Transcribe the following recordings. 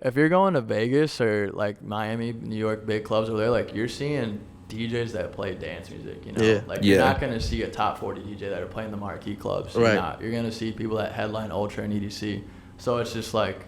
if you're going to Vegas or like Miami, New York, big clubs over there, like you're seeing DJs that play dance music, you know? Yeah. Like you're not going to see a top 40 DJ that are playing the marquee clubs. Right. You're going to see people that headline Ultra and EDC. So it's just like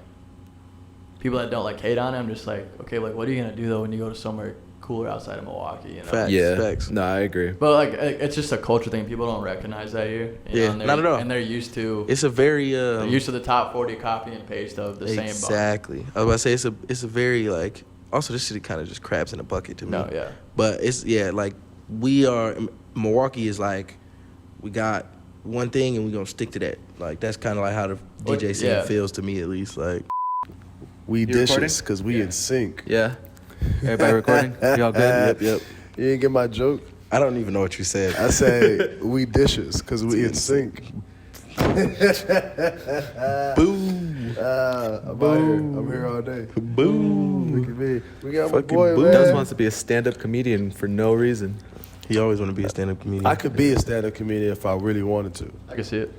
people that don't like hate on it, I'm just like, okay, like what are you going to do though when you go to somewhere cooler outside of Milwaukee, you know? Facts. Yeah. Facts. No, I agree. But like it's just a culture thing. People don't recognize that here. You know, Not at all. And they're used to It's a very they're used to the top 40 copy and paste of the same bump. Exactly. I was about to say it's a very like also this shit kind of just crabs in a bucket to me. No, yeah. But it's like Milwaukee is like we got one thing and we're gonna stick to that. Like that's kind of like how the DJ scene feels to me at least. Like we dishes because we in sync. Yeah. Everybody recording? Y'all good? Yep. You didn't get my joke? I don't even know what you said. I say we dishes because we in sync. Boom. I'm here all day. Boom. Look at me. We got Fucking my boy, boom. man. Does wants to be a stand-up comedian for no reason. He always want to be a stand-up comedian. I could be a stand-up comedian if I really wanted to. I can see it.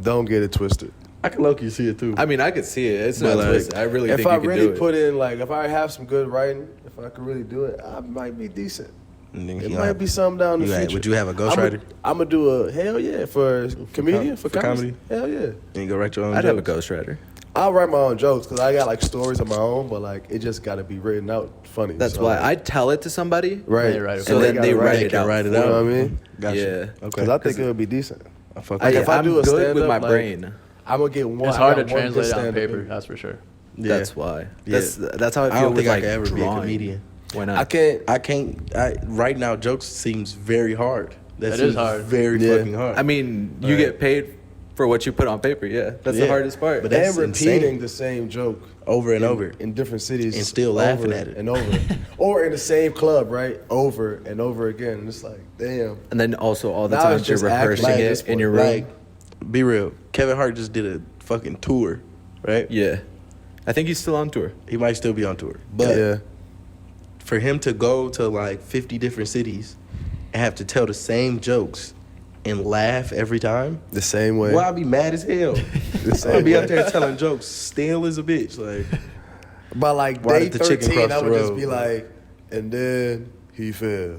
Don't get it twisted. I can low-key see it too. I mean, I could see it. It's not But, like, twisted. I really think If I you could really do it. put in, like, if I have some good writing, if I could really do it, I might be decent. It might be something down the future. Would you have a ghostwriter? I'm going to do a, hell yeah, for comedian, for comedy. Hell yeah. And you go write your own I'd have a jokes? ghostwriter. I'll write my own jokes because I got, like, stories of my own, but, like, it just got to be written out funny. That's so, why like, I tell it to somebody. Right. They write it So for then you. they write They it can out. write it You out. know what I mean? Gotcha. Yeah. Okay. Because I think it would be decent. I fuck Like, with if I I'm do a good with stand-up, my like, brain. I'm going to get one. It's I hard to got one good translate it on stand-up paper, movie. that's for sure. Yeah. That's why. Yeah. That's how I feel I don't with think I like could ever be a drawing. comedian. Why not? I can't. Right now, jokes seems very hard. That It seems is hard. Very Yeah. fucking hard. I mean, you Right. get paid for what you put on paper. Yeah, that's the Yeah. hardest part. But that's and repeating insane. the same joke Over and over. in different cities And still laughing over at it. and over, or in the same club, right? Over and over again. And it's like, damn. And then also all the Now times it's you're just acting rehearsing at this it in your point. room. Like, be real. Kevin Hart just did a fucking tour, right? Yeah, I think he's still on tour. He might still be on tour, but Yeah. for him to go to like 50 different cities and have to tell the same jokes and laugh every time, The same way. well, I'd be mad as hell. same I'd be way. out there telling jokes still as a bitch. Like, By like Why day did the chicken 13, cross I the would just road? be like, and then he fell.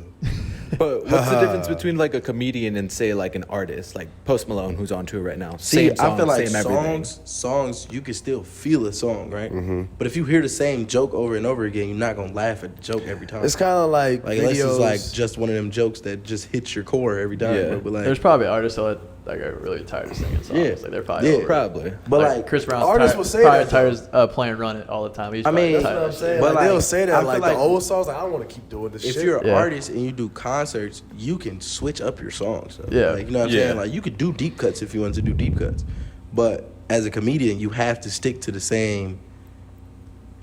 But what's the difference between like a comedian and say like an artist, like Post Malone, who's on tour right now? see, Same song, I feel like same everything. songs, you can still feel a song, right? Mm-hmm. But if you hear the same joke over and over again, you're not gonna laugh at the joke every time. It's kind of like Unless videos. it's like just one of them jokes that just hits your core every time. Yeah. But like, There's probably artists that like are really tired of singing songs. Yeah. Like they're probably Yeah. over it. Probably. but like, Chris Brown's artists tired, will say probably that, tired of playing Run It all the time. He's I mean, probably That's tired what I'm of that saying. shit. But Like, they'll like, say I that feel like the like old songs. Like, I don't want to keep doing this if shit. you're an Yeah. artist and you do concerts, you can switch up your songs. Though. Yeah. Like, you know what I'm Yeah. saying? Like, you could do deep cuts if you want to do deep cuts. But as a comedian, you have to stick to the same,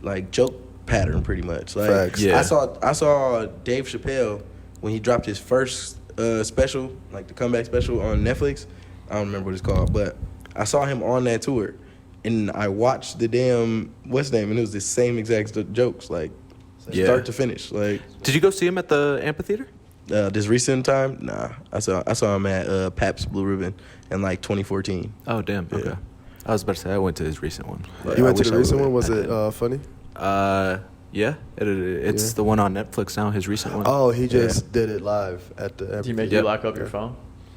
like, joke pattern pretty much. Like, Facts. Yeah. I saw Dave Chappelle when he dropped his first special, like the comeback special on Netflix. I don't remember what it's called, but I saw him on that tour. And I watched the damn, what's his name? And it was the same exact jokes, like, Yeah. start to finish. Like, Did you go see him at the amphitheater? this recent time, nah. I saw him at Pabst Blue Ribbon in like 2014. Oh damn. Yeah. Okay. I was about to say I went to his recent one. But You I went to wish the I recent would've. one? Was I it did. funny? Yeah. It's Yeah. the one on Netflix now. His recent one. Oh, he just did it live at the. Do you make Yep. you lock up your phone?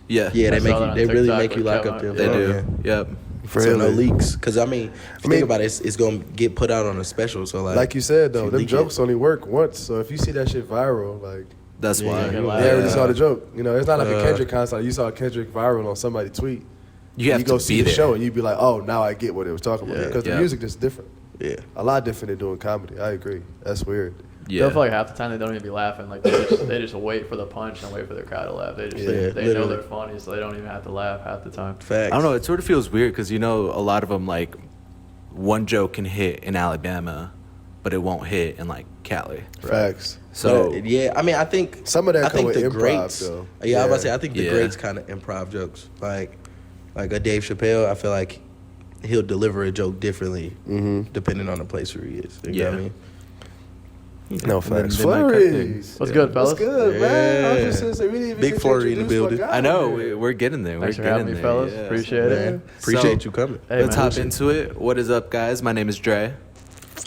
Yeah. Yeah, I they saw make that you. on They really TikTok make you with lock Kevin. up your They phone. do. Yeah. Yep. So no Really? leaks. Because I mean, if you think about it, it's gonna get put out on a special. So Like you said though, if you them leak jokes it- only work once. So if you see that shit viral, like That's Yeah, why. you can they laugh. already saw the joke. You know, it's not like a Uh, Kendrick concert. You saw Kendrick viral on somebody's tweet. You have you go to see be the there. show and you'd be like, oh, now I get what it was talking about Yeah. because Yeah. the music is different. Yeah. A lot different than doing comedy. I agree. That's weird. Yeah. I feel like half the time they don't even be laughing. Like they just wait for the punch and wait for the crowd to laugh. They just Yeah, they know literally. they're funny, so they don't even have to laugh half the time. Facts. I don't know. It sort of feels weird because a lot of them like one joke can hit in Alabama, but it won't hit in like Cali. Facts. So But, yeah, I mean, I think Some of that I come think with the improv, greats. though. Yeah, I was about to Yeah. say I think the Yeah. greats kind of improv jokes. Like a Dave Chappelle, I feel like he'll deliver a joke differently depending on the place where he is. You know what I Yeah. mean? No And then facts. they might cut Phlury. things. What's Yeah. good, fellas? What's good, man? I was Yeah. just gonna say, we didn't even Big get to Phlury in the introduce building. my guy I know here. we're getting there. Thanks we're for having getting me, there. fellas. Appreciate it. Man, appreciate So- you coming. Hey, Let's man. hop into it. What is up, guys? My name is Dre.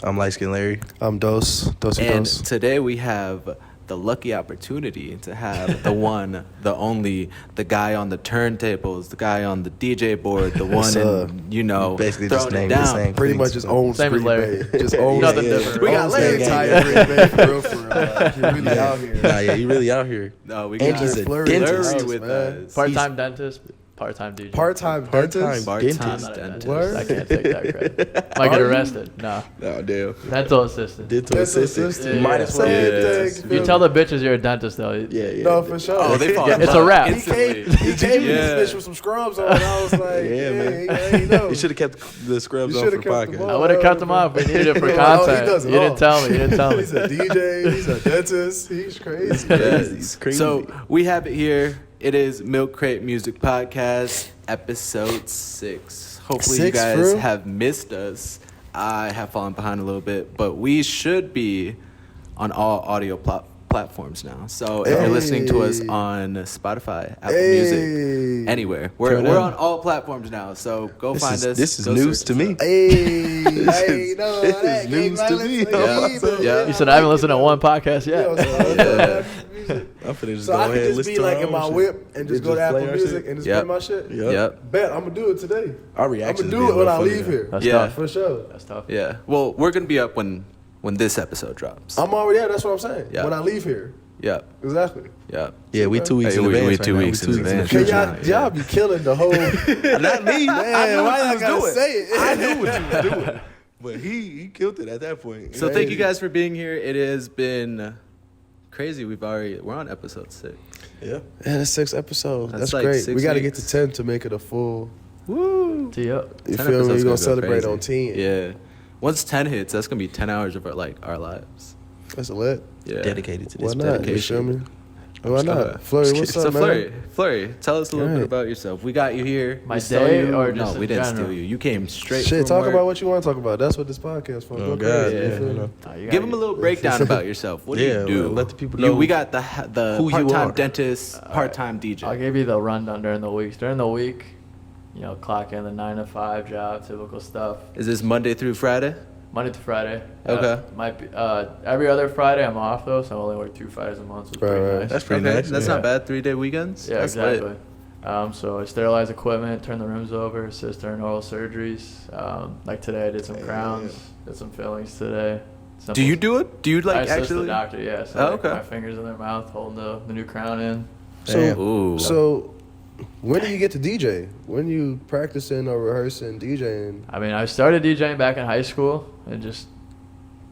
I'm Light Skin Larry. I'm Dose. And today we have the lucky opportunity to have the one, the only, the guy on the turntables, the guy on the DJ board, the one, basically just throwing it named the down. same. Pretty much just owns Same as Green Larry. Bay. Just owns Nothing different. We got owns Larry. the entire Green Bay, for real. Like, he really out here. Nah, yeah, he really out here. No, we And got he's a Phlury dentist. Flurry with man. us. Part-time dentist, part-time DJ. Part-time Part-time dentist. Part-time dentist. I'm not a dentist. Word? I can't take that credit. Might get arrested. No. Oh, damn. Dental assistant. Dental assistant. Yeah, Might yeah. as well. Yeah. Same thing. You tell the bitches you're a dentist, though. Yeah. No, for sure. Oh, they fall Yeah, it's apart a wrap. He instantly. came me Yeah. this bitch with some scrubs on. And I was like, Yeah, man. yeah, you know. You should have kept the scrubs You on for shoulda kept them podcast. on. I would have cut them off. We needed it for Oh, he content. does it You didn't all. tell me. You didn't tell me. He's a DJ. He's a dentist. He's crazy. It's crazy. So we have it here. It is Milk Crate Music Podcast, episode 6. Hopefully you 6, guys bro? have missed us. I have fallen behind a little bit, but we should be on all audio platforms now. So if you're listening to us Hey. on Spotify, Apple Hey. Music, anywhere, we're Turn we're on. on all platforms now. So go find us. This is Go news search to us me. up. Hey, This no, is that news gang to violence me. for Yeah. either. Yeah. You said I haven't listened to one podcast Yeah, yet. I'm finna just So go I ahead could and just listen be to like our in own my shit. whip and just Yeah, go to play Apple our Music shit. and just Yep. play my shit. Yep. Bet I'm gonna do it today. Our I'm reactions gonna do it when I leave here. That's Yeah. tough. For sure. That's tough. Yeah. Well, we're gonna be up when this episode drops. I'm already there. That's what I'm saying. Yeah. When I leave here. Yep. Exactly. Yep. Yeah, we 2 weeks Hey, in we advance. 2 right now. weeks We in 2 weeks in the advance. Can future. y'all, now, y'all be killing the whole. Not me. Man, why I was gotta doing. say it? I knew what you was doing. But he killed it at that point. So thank you guys for being here. It has been crazy. We're on episode 6. Yeah. Yeah, that's 6 episodes. That's That's like great. 6 We got to weeks. get to 10 to make it a full. Woo! Tee up. You 10 feel me? episodes We're gonna gonna go celebrate crazy. on 10. Yeah. Once 10 hits, that's gonna be 10 hours of our lives. That's a lit. Yeah. Dedicated to Why this not? You dedication. feel me? Why just gonna- not? Flurry, what's So up, man? Flurry, tell us a little bit Right. about yourself. We got you here. My We stole day you. or no? just We in didn't general? steal you. You came straight. Shit, from talk work. about what you want to talk about. That's what this podcast for. Oh, Go God, crazy. yeah, You feel me? you know. Nah, you Give gotta- them a little breakdown about yourself. What do Yeah, you do? let the people know We got the who you part-time are. dentist, part-time DJ. I'll give you the rundown during the weeks. During the week, clock in the 9 to 5 job, typical stuff. Is this Monday through Friday? Monday to Friday. Okay. Might be every other Friday. I'm off though, so I only work 2 Fridays a month. So it's pretty Right, right. nice. That's pretty Okay, nice. that's yeah. not bad. 3-day weekends. Yeah, That's lit. exactly. So I sterilize equipment, turn the rooms over, assist during oral surgeries. Like today, I did some crowns, did some fillings today. Do you do it? Do you I like assist actually? the doctor, yeah. So Oh, I put okay. my fingers in their mouth, holding the new crown in. Damn. Ooh. So, when do you get to DJ? When you practicing or rehearsing DJing? I mean, I started DJing back in high school and just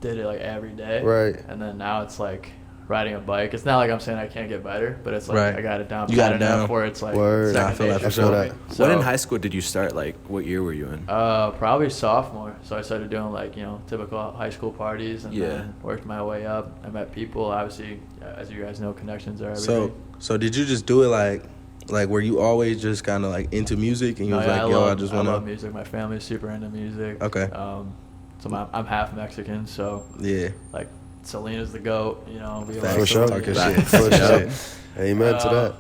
did it like every day. Right. And then now it's like riding a bike. It's not like I'm saying I can't get better, but it's like Right. I got it down. You got pat it down. enough where it's like Word. second I feel that nature for sure. to me. So, When in high school did you start? Like, what year were you in? Probably sophomore. So I started doing like, typical high school parties and Yeah. then worked my way up. I met people. Obviously, as you guys know, connections are everything. So did you just do it like were you always just kind of like into music and you No, was yeah, like, yo, I love, just I want love to. music. My family's super into music. Okay. So I'm half Mexican, so Yeah. like Selena's the GOAT, we Facts. like For sure. Selena. Talking Back. shit. For Yeah. sure. Amen to that.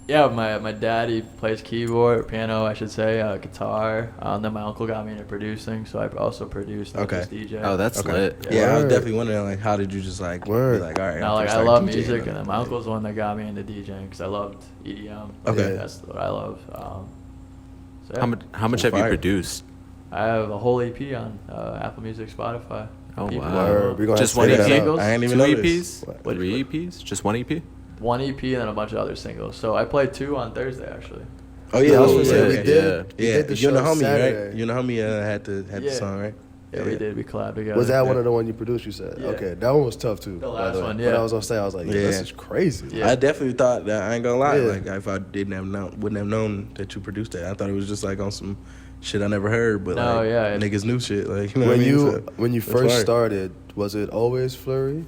Yeah, my dad, he plays keyboard, piano, I should say, guitar. Then my uncle got me into producing, so I also produced, not Okay. just DJ. Oh, that's Okay. lit. Yeah, I was Word. definitely wondering like how did you just like Word. be like, all right. Now, I'm like, gonna I start love DJing. music, and then my uncle's the one that got me into DJing because I loved EDM. Okay. That's what I love. So yeah. How much have you Fire. produced? I have a whole EP on Apple Music, Spotify. Oh, People wow. Word. We gonna Just have to one check that EP? out. I ain't even 2 know EPs? this. What- 3 EPs? Just 1 EP? One EP and then a bunch of other singles. So I played 2 on Thursday, actually. Oh yeah, I was oh, gonna say, yeah, we yeah. did. We Yeah, did the you and the show homie, Saturday. right? You and the homie had the Yeah. song, right? Yeah, we did. We collabed together. Was that Yeah. one of the one you produced? You said. Yeah. Okay, that one was tough too. The by last way. one, When yeah. I was on stage, I was like, yeah, Yeah. this is crazy. Yeah. I definitely thought that I ain't gonna lie. Yeah. Like if I didn't have wouldn't have known that you produced that. I thought it was just like on some shit I never heard, but No, like yeah, it- niggas new shit. Like you know When what I mean? you So, when you that's first fire. started, was it always Phlury?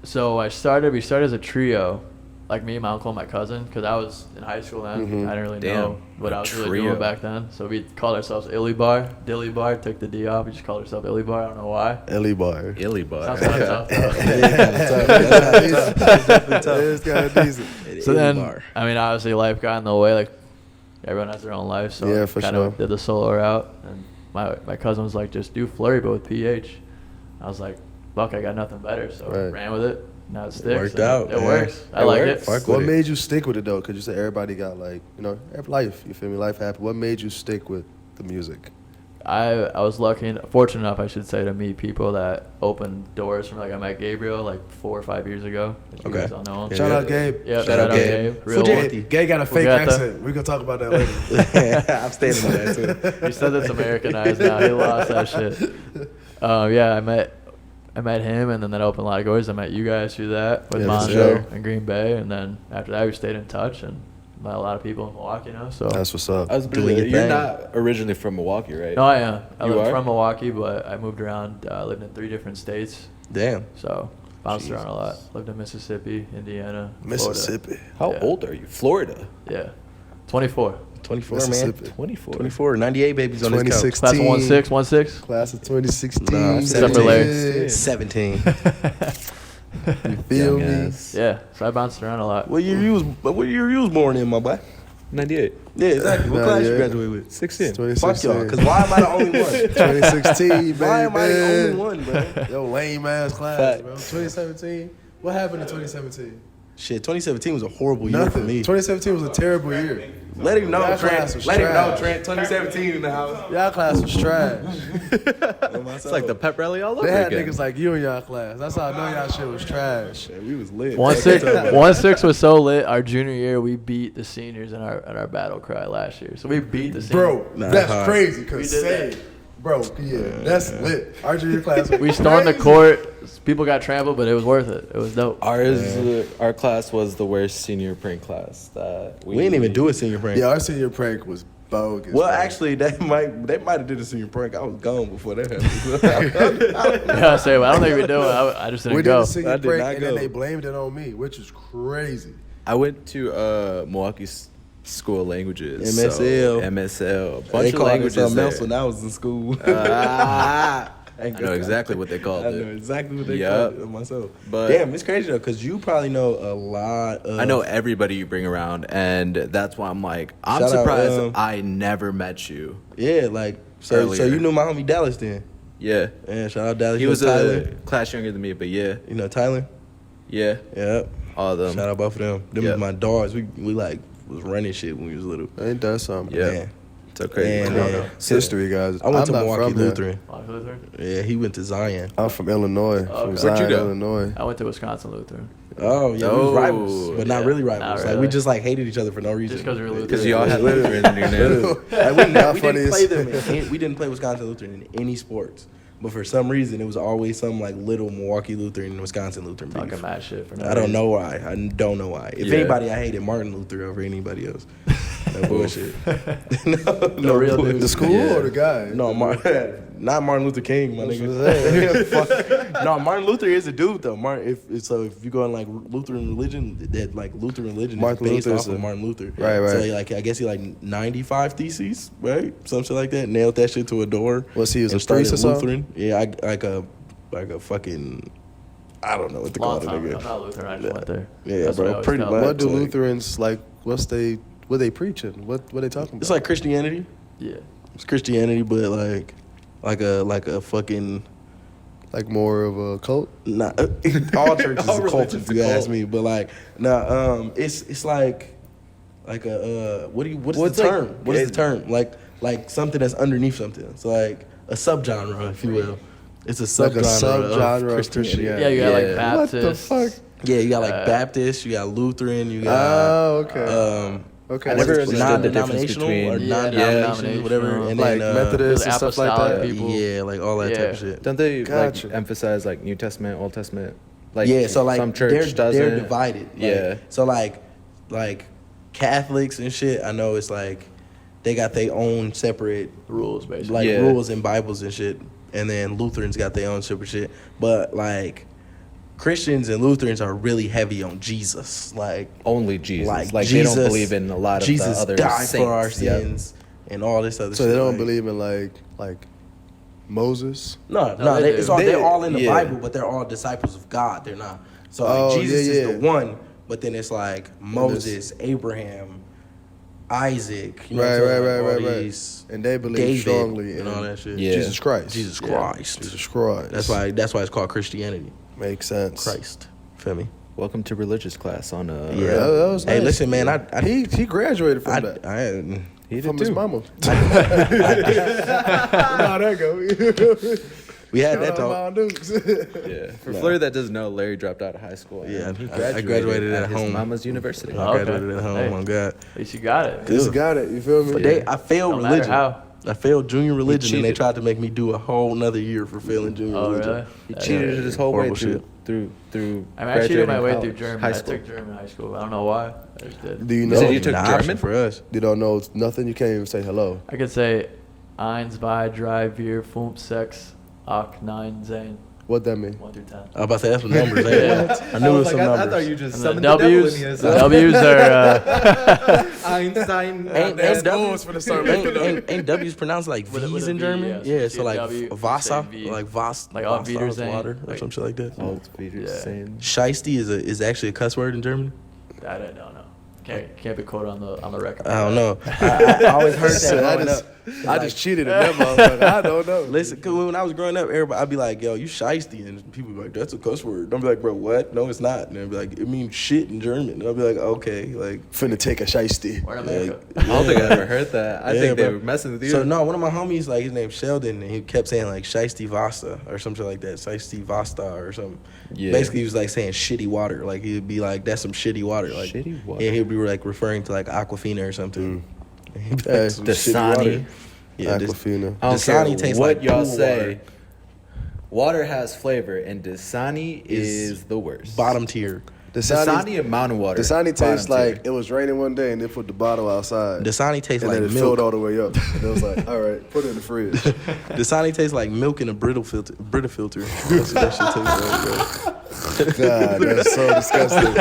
So we started as a trio, like me, my uncle, and my cousin, because I was in high school then. Mhm. I didn't really Damn, know what a I was really trio. doing back then. So we called ourselves Illy Bar, Dilly Bar, took the D off. We just called ourselves Illy Bar. I don't know why. Ellie Bar. Illy bar. Sounds kind of tough. though. It's kind of decent. So then, I mean, obviously life got in the way. Like everyone has their own life, so Yeah, for kind sure. of did the solo route. And my cousin was like, just do Phlury, but with PH. I was like, fuck, I got nothing better. So Right. ran with it. Now it sticks. worked and out, It man. works. I It like works. it. Fuck What with it. made you stick with it though? Because you said everybody got like, life. You feel me? Life happened. What made you stick with the music? I was lucky, fortunate enough, I should say, to meet people that opened doors for me. Like I met Gabriel like 4 or 5 years ago. If you Okay. guys don't know him. Yeah. Shout out Gabe. Yeah, Shout out Gabe. Real Fugetti. one. Gay got a fake Forgot that. accent. We gonna talk about that later. I'm standing on that too. He says it's Americanized now. He lost that shit. Yeah, I met him, and then that opened a lot of doors. I met you guys through that with Yeah, Monzo for and Green Bay, and then after that we stayed in touch and met a lot of people in Milwaukee now. So That's what's up. I was Doing your you're thing. not originally from Milwaukee, right? no, I am. I You live are? from Milwaukee, but I moved around. Lived in 3 different states, Damn. so bounced around a lot. Jesus. Lived in Mississippi, Indiana, Mississippi. How Yeah. old are you? Florida. Florida. Yeah, 24. 24, man. Mississippi. 24. 24, 98 babies on this couch. 26. Class of 16. Class of 2016. Nah, Except for Larry. 17. You feel Young me? ass. Yeah, so I bounced around a lot. What year you was born in, my boy? 98. Yeah, exactly. What Nah, class you yeah. graduated with? 16. 2016. Fuck y'all, because why am I the only one? 2016, baby. Why am I the only one, bro? Yo, lame ass class, Facts. bro. 2017. What happened in 2017? Shit, 2017 was a horrible year for Nothing. me. 2017 was a terrible year. Let him know, Y'all Trent. class was Let him know, trash. Trent. 2017 in the house. Y'all class was trash. It's like the pep rally all over They had again. niggas like you in y'all class. That's how I know y'all shit was trash. Yeah, we was lit. 1-6 was so lit. Our junior year, we beat the seniors in our battle cry last year. So we beat the seniors. Bro, Nah, that's hard. crazy. We Cause did say, that. bro, yeah, that's lit. Our junior class. Was We stormed the crazy. court. People got trampled, but it was worth it. It was dope. Our class was the worst senior prank class that We didn't even do a senior prank. Yeah, our senior prank was bogus. Well, bro. actually, they might have did a senior prank. I was gone before that happened. Yeah, I say, but I don't think we do it. I just we didn't did go. a senior I did prank not and then go. they blamed it on me, which is crazy. I went to Milwaukee School of Languages. MSL. So, MSL. They Bunch of called it languages something there. else when I was in school. I know exactly what they called I know it. exactly what they Yup. called it myself. But- damn, it's crazy though, because you probably know a lot of. I know everybody you bring around, and that's why I'm like, I'm Shout out, surprised I never met you. Yeah, like so Earlier. you knew my homie Dallas then. Yeah. Yeah, shout out Dallas. He You know was Tyler. a class younger than me, but yeah. You know Tyler. Yeah. Yep. All of them. Shout out both of them. Them Yep. was my dogs. We like was running shit when we was little. Ain't that something? Yeah. Man. So crazy. And, man. It's history, guys. I went to I'm not Milwaukee from there. Lutheran. Milwaukee Lutheran? Yeah, he went to Zion. I'm from Illinois. From Okay. Zion, Where'd you go? Illinois. I went to Wisconsin Lutheran. Oh yeah, we Oh, was rivals, but not yeah. really Not rivals. Like we really. just like hated each other for no reason. Just 'cause we were Lutheran. Because y'all had Lutheran in your name. Like, we How we funny didn't is- play them. We didn't play Wisconsin Lutheran in any sports. But for some reason, it was always some like little Milwaukee Lutheran and Wisconsin Lutheran beef. Talking mad shit for no I don't reason. know why. I don't know why. If Yeah. anybody, I hated Martin Luther over anybody else. No bullshit. no real bullshit. dude. The school Yeah. or the guy? No, not Martin Luther King, my That's what nigga. Fuck. No, Martin Luther is a dude though. Martin, if you go in like Lutheran religion, that like Lutheran religion Martin is based Luther off is of a- Martin Luther. Right. So like, I guess he like 95 theses, right? Some shit like that. Nailed that shit to a door. Was he a and started priest or something? Lutheran? Yeah, like a fucking. I don't know what to call Long it, time ago. nigga. Not Lutheran. I just went there. Yeah, That's bro, what I always pretty tell much. them. What do like- Lutherans like? What they preaching? What they talking about? It's like Christianity. Yeah. It's Christianity, but like a fucking. like more of a cult. Nah, all churches All are cult religions if you are ask cult. me. But like, it's like a what's What's the like- term? What is the term? Like something that's underneath something. It's like a subgenre, if you will. It's a Like a subgenre, subgenre of of Christianity. Christianity. Yeah, you got Yeah. like Baptist. What the fuck? Yeah, you got like Baptist, you got Lutheran, you got Oh, okay. what's Okay. I never it, understood the difference non-denominational between- or Yeah, non-denominational, whatever, and like then Methodist There's and stuff like apostolic that. people. yeah, like all that type Yeah. of shit. Don't they Gotcha. like emphasize like New Testament, Old Testament? Like Yeah, so like some church doesn't. they're divided. Like, Yeah. So like Catholics and shit, I know it's like they got their own separate Rules, basically. like Yeah. rules and Bibles and shit, and then Lutherans got their own separate shit. But like Christians and Lutherans are really heavy on Jesus, like Only Jesus. Like Jesus, they don't believe in a lot of Jesus the other died saints. for our Yep. sins and all this other. So shit. they don't like, believe in like Moses. No, No, they do. they're all in the Yeah. Bible, but they're all disciples of God. They're not. So Oh, like, Jesus yeah, is yeah. the one, but then it's like Moses, Abraham, Isaac. You know what I'm saying? Like, all these And they believe David strongly in and all that shit. Yeah. Jesus Christ. Jesus Christ. Jesus Christ. That's why it's called Christianity. Makes sense. Christ. Feel me? Welcome to religious class on Yeah. That was Hey, nice. listen, man. He graduated from that. He did From too. his mama. How that go? we had that Shout out talk. Mount Dukes. Yeah. For Flurry that doesn't know, Larry dropped out of high school. And Yeah, he I graduated at his home. mama's university. Oh, I okay. graduated at home. Hey. Oh, God. At least you got it. Just got it. You feel me? But I failed No matter religion. how. I failed junior religion, and they cheated. tried to make me do a whole nother year for failing junior Oh, religion. really? He cheated his whole way Horrible through shit. through. I cheated my way graduating through German. high I school. took German in high school. I don't know why. I just did. Do you You know? said you took An option German? for us. You don't know nothing. You can't even say hello. I could say eins, zwei, drei, vier, fünf, sechs, acht, neun, zehn. What that mean? 1 through 10. I was about to say that's what numbers. Yeah. What? I knew it was some numbers. I thought you just And the summoned the devil W's, in the W's are Einstein. Ain't That's W's W's for the start. ain't W's pronounced like With a- V's with a in V, German? yeah. So Yeah, you so say like W, you Wasser, say V. like Vas, Like all Wasser Wiedersehen, is water or like- some shit like that. Oh, Peter Yeah. saying. Shiesty is actually a cuss word in German. I don't know. Can't be quoted on the record. I don't know. I always heard that Shit, growing up. I just cheated in that motherfucker. I don't know. Listen, cause when I was growing up, everybody, I'd be like, "Yo, you shiesty," and people be like, "That's a cuss word." I'd be like, "Bro, what? No, it's not." And they'd be like, "It means shit in German." And I'd be like, "Okay, like." Finna take a shiesty. We're in America. I don't think I ever heard that. I Yeah, think they bro. were messing with you. So no, one of my homies, like his name's Sheldon, and he kept saying like shiesty Vasta or something like that, shiesty Vasta or something. Yeah. Basically, he was like saying shitty water. Like he'd be like, "That's some shitty water." Like Shitty water. Yeah, he'd be like referring to like Aquafina or something. He'd be Hey, like, "Some shitty water." Dasani. Yeah, this- Aquafina. I don't Dasani care tastes what like y'all pool say. water. Water has flavor, and Dasani is the worst. bottom tier. Dasani and mountain water. Dasani tastes bottom like it was raining one day and they put the bottle outside. Dasani tastes and like then it milk. filled all the way up. And it was like, all right, put it in the fridge. Dasani tastes like milk in a Brita filter. That's what that shit tastes like, bro. God, that's so disgusting.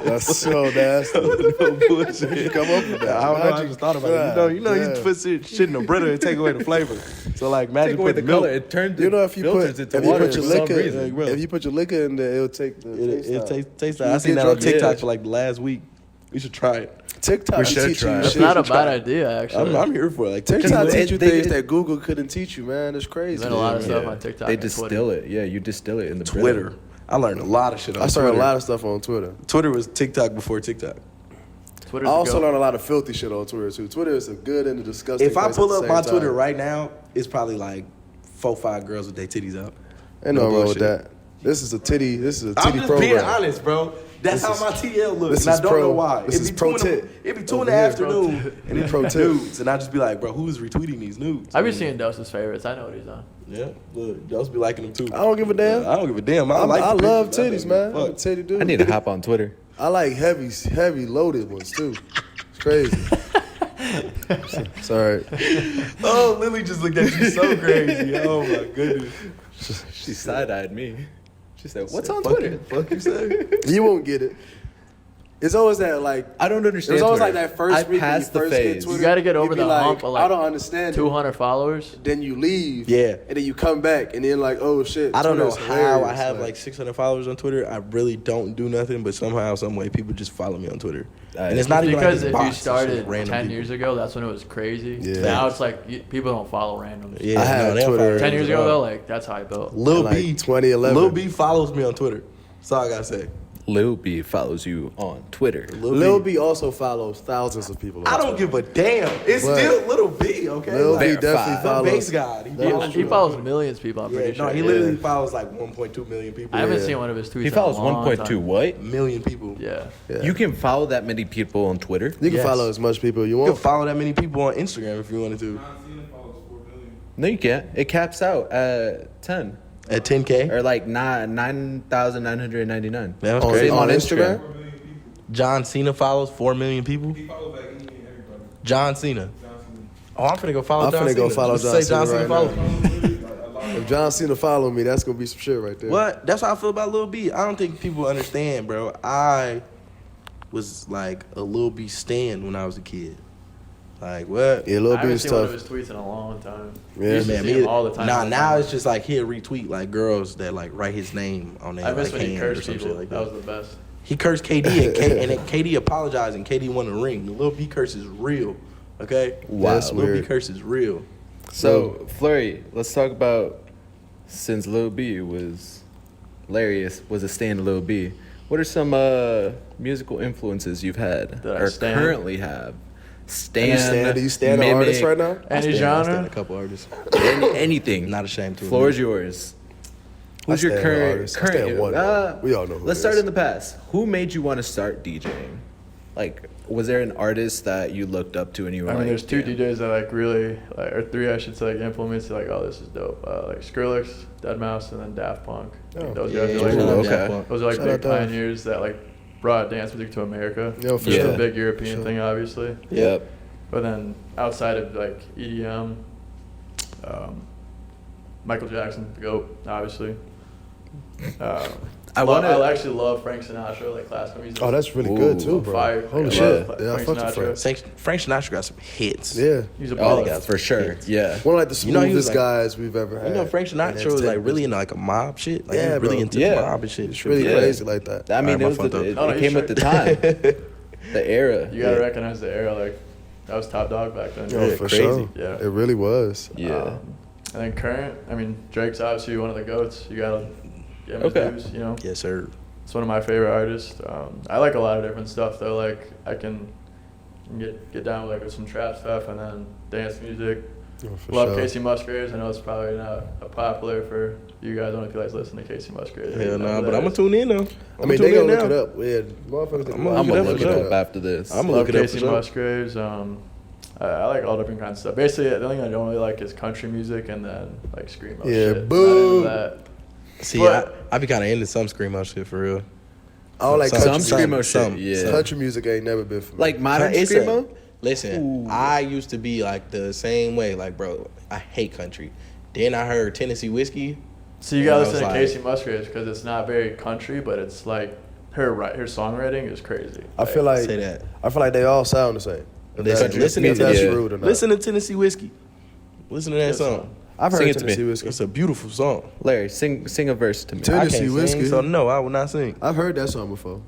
That's so nasty. No bullshit. You come up with that. I don't know. I How'd just thought about it. God You know, you damn. put shit in a Brita and take away the flavor. So like, imagine Take away the putting milk. color. It turns. You know, if you filters put into if you water put your for some liquor, reason. bro. if you put your liquor in there, it'll take the taste It out. tastes. You I seen get that on drunk, TikTok yeah. for like the last week. We should try it. TikTok We will should teach try you it. That's shit. not a you try. bad idea, actually. I'm here for it. Like TikTok They- teach you they- things that Google couldn't teach you, man. It's crazy. There's been a lot of Yeah. stuff on TikTok. They and distill it. Yeah, you distill it in the Twitter. I learned a lot of shit on I started Twitter. a lot of stuff on Twitter. Twitter was TikTok before TikTok. Twitter's I the also goat. learned a lot of filthy shit on Twitter too. Twitter is a good and a disgusting. If I place pull at up the my same Twitter time. right now, it's probably like 4-5 girls with their titties out. Ain't No no wrong with bullshit. that. This is a titty I'm program. just being honest, bro. That's This how my TL looks, this and I is don't pro- know why. this is be pro 2 in the- tit. It be 2 in Over the here, afternoon, and it's pro pro tit. nudes, and I just be like, bro, who's retweeting these nudes? I be seeing Dos's favorites. I know what he's on. Yeah, look, y'all be liking them too. I don't give a damn. I don't give a damn. I I like. love the pictures. titties, man. I'm a Fuck. titty dude. I need to hop on Twitter. I like heavy loaded ones too. It's crazy. Sorry. Oh, Lily just looked at you so crazy. Oh my goodness. She side-eyed me. She said, "What's on Fuck Twitter?" you, fuck you say? You won't get it. It's always that like. I don't understand. It's always Twitter. like that first I week when you passed the first get phase. Twitter. You gotta get over you be the like, hump of, like, I don't understand it. 200 followers. Then you leave. Yeah. And then you come back and then like, oh shit. I don't know Twitter's how I hilarious. have like 600 followers on Twitter. I really don't do nothing, but somehow, some way, people just follow me on Twitter. And it's not even like Because this if bots, you it's just started random 10 people. years ago, that's when it was crazy. Yeah. Now it's like people don't follow randoms. Yeah, I had they don't Twitter. follow 10 me years at ago, all. though, like that's how I built. Lil Like B, 2011. Lil B follows me on Twitter. That's all I gotta say. Lil B follows you on Twitter. Lil B also follows thousands of people. on I don't Twitter. give a damn. It's What? still Lil B, okay? Lil B Verified. definitely the follows. bass god. He He, follows he you. follows millions of people, I'm Yeah, pretty no, sure. he literally follows like 1.2 million people. I haven't Yeah. seen one of his tweets. He follows in a long 1.2 time. what? million people. Yeah. Yeah. You can follow that many people on Twitter? You can Yes. follow as much people you You can want. follow that many people on Instagram if you wanted to. No, you can't. It caps out at 10 At 10K? or like 9,999. That was On, crazy. on Instagram? John Cena follows 4 million people. He follows back any and everybody. John Cena. Oh, I'm finna go follow I'm John finna Cena. go follow Just John say John Cena Cena right follow me. If John Cena follow me, that's gonna be some shit right there. What? That's how I feel about Lil B. I don't think people understand, bro. I was like a Lil B stan when I was a kid. Like what? Yeah, Lil I B haven't is seen one of tough. his tweets in a long time. Yeah, Used to Man, see him all the time. Now it's just like he'll retweet like girls that like write his name on their I miss like when he hand or cursed some people. shit like that that. was the best. He cursed KD and then KD apologized and KD won the ring. The Lil B curse is real. Okay? Wow. That's Lil B curse is real. So, Phlury, let's talk about, since Lil B was a stand Lil B, what are some musical influences you've had That I or stan? currently have? Do you stand an artist right now? Any I stand genre? a couple artists. Anything. Not ashamed to. Floor is yours. Who's your stand current? artist. I stand one. We all know who Let's it start is. in the past. Who made you want to start DJing? Like, was there an artist that you looked up to and you were I mean, like, there's two "Damn." DJs that like really, like, or three I should say, like influenced me. Like, oh, this is dope. Like Skrillex, Deadmauss, and then Daft Punk. Like, Oh. those Yeah, guys yeah, are like, shout out okay. Daft Punk. those are like Shout big out Daft. pioneers that like brought dance music to America. Yo, for It's sure. a big European Sure. thing, obviously. Yep. But then outside of like EDM, Michael Jackson, the GOAT, obviously. I actually love Frank Sinatra, like classical music. Oh, that's really Ooh. good too, bro. Fire. Holy I shit. love Yeah, I Frank fucked with Sinatra. Frank. Frank Sinatra got some hits. Yeah. He's a Oh, baller. for sure. Yeah. One of like the You know, he was smoothest like- guys we've ever had. You know, Frank Sinatra was like really into like a mob shit. Like, he Yeah, was really bro. into Yeah. mob and shit. It's really Yeah. crazy like that. I mean, Alright, my it was fault, though. it No, no, came you're with the time, the era. You gotta recognize the era. Like, that was top dog back then. Oh, Yeah, for crazy. sure. Yeah. It really was. Yeah. And then current, I mean, Drake's obviously one of the GOATs. You gotta give him his Okay. dues, you know? Yes, sir. It's one of my favorite artists. I like a lot of different stuff though. Like, I can get down with some trap stuff and then dance music. Oh, for Love sure. Casey Musgraves. I know it's probably not popular for you guys. I don't know if you guys listen to Casey Musgraves. Hell You know nah, who but that I'm gonna is. tune in though. I mean, they gonna look it up. Yeah, motherfuckers. I'm I'm Look it gonna up look for it sure. up after this. I'm gonna Love look it up Casey for sure. Musgraves. I like all different kinds of stuff. Basically, the only thing I don't really like is country music and then like screamo Yeah, shit. boo. Not into that. See, But- I be kind of into some screamo shit for real. I don't like Some country screamo music. shit, yeah. Country music ain't never been for me. Like modern It's screamo. Listen, Ooh. I used to be like the same way. Like, bro, I hate country. Then I heard Tennessee whiskey. So you And I gotta was listen to like- Casey Musgraves because it's not very country, but it's like her songwriting is crazy. I feel like Say that. they all sound the same. If Listen, if that's yeah. rude or not. Listen to Tennessee whiskey. Listen to that Good song. song. I've Sing heard it to me. Tennessee whiskey. It's a beautiful song. Larry, sing a verse to me. Tell- I Tennessee can't whiskey. sing, so no, I will not sing. I've heard that song before.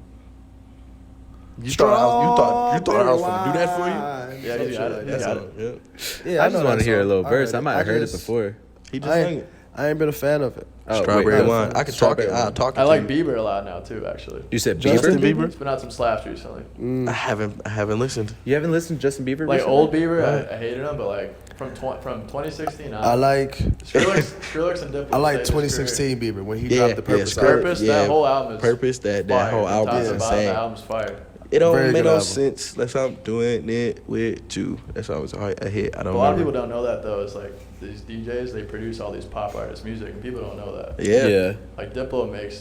You thought I was gonna do that for you? Yeah, you got it. You That's got all, it. yeah. Yeah, I just want to hear a little verse. I I might have heard it just- before. He just I sang ain't, it. I ain't been a fan of it. Oh, Strawberry wait, wine. I could talk it. Strawberry I'll wine. talk it. I to like you. Bieber a lot now too, actually. You said Justin Bieber? Bieber? He's been out some slaps recently. I haven't listened. You haven't listened to Justin Bieber? Like recently? old Bieber, Right. I hated him, but like from 2016 on. I like Skrillex and Diplo. I like saved his 2016 Bieber when he Yeah, dropped the Purpose yeah, album. Purpose, Yeah. that whole album is Purpose, that fire. whole From album top is to bottom, insane. The album's fire. It don't Very make good no album. sense unless I'm doing it with you. That's always a hit. I don't A lot of remember. people don't know that though. It's like these DJs, they produce all these pop artist music, and people don't know that. Yeah. Yeah. Like Diplo made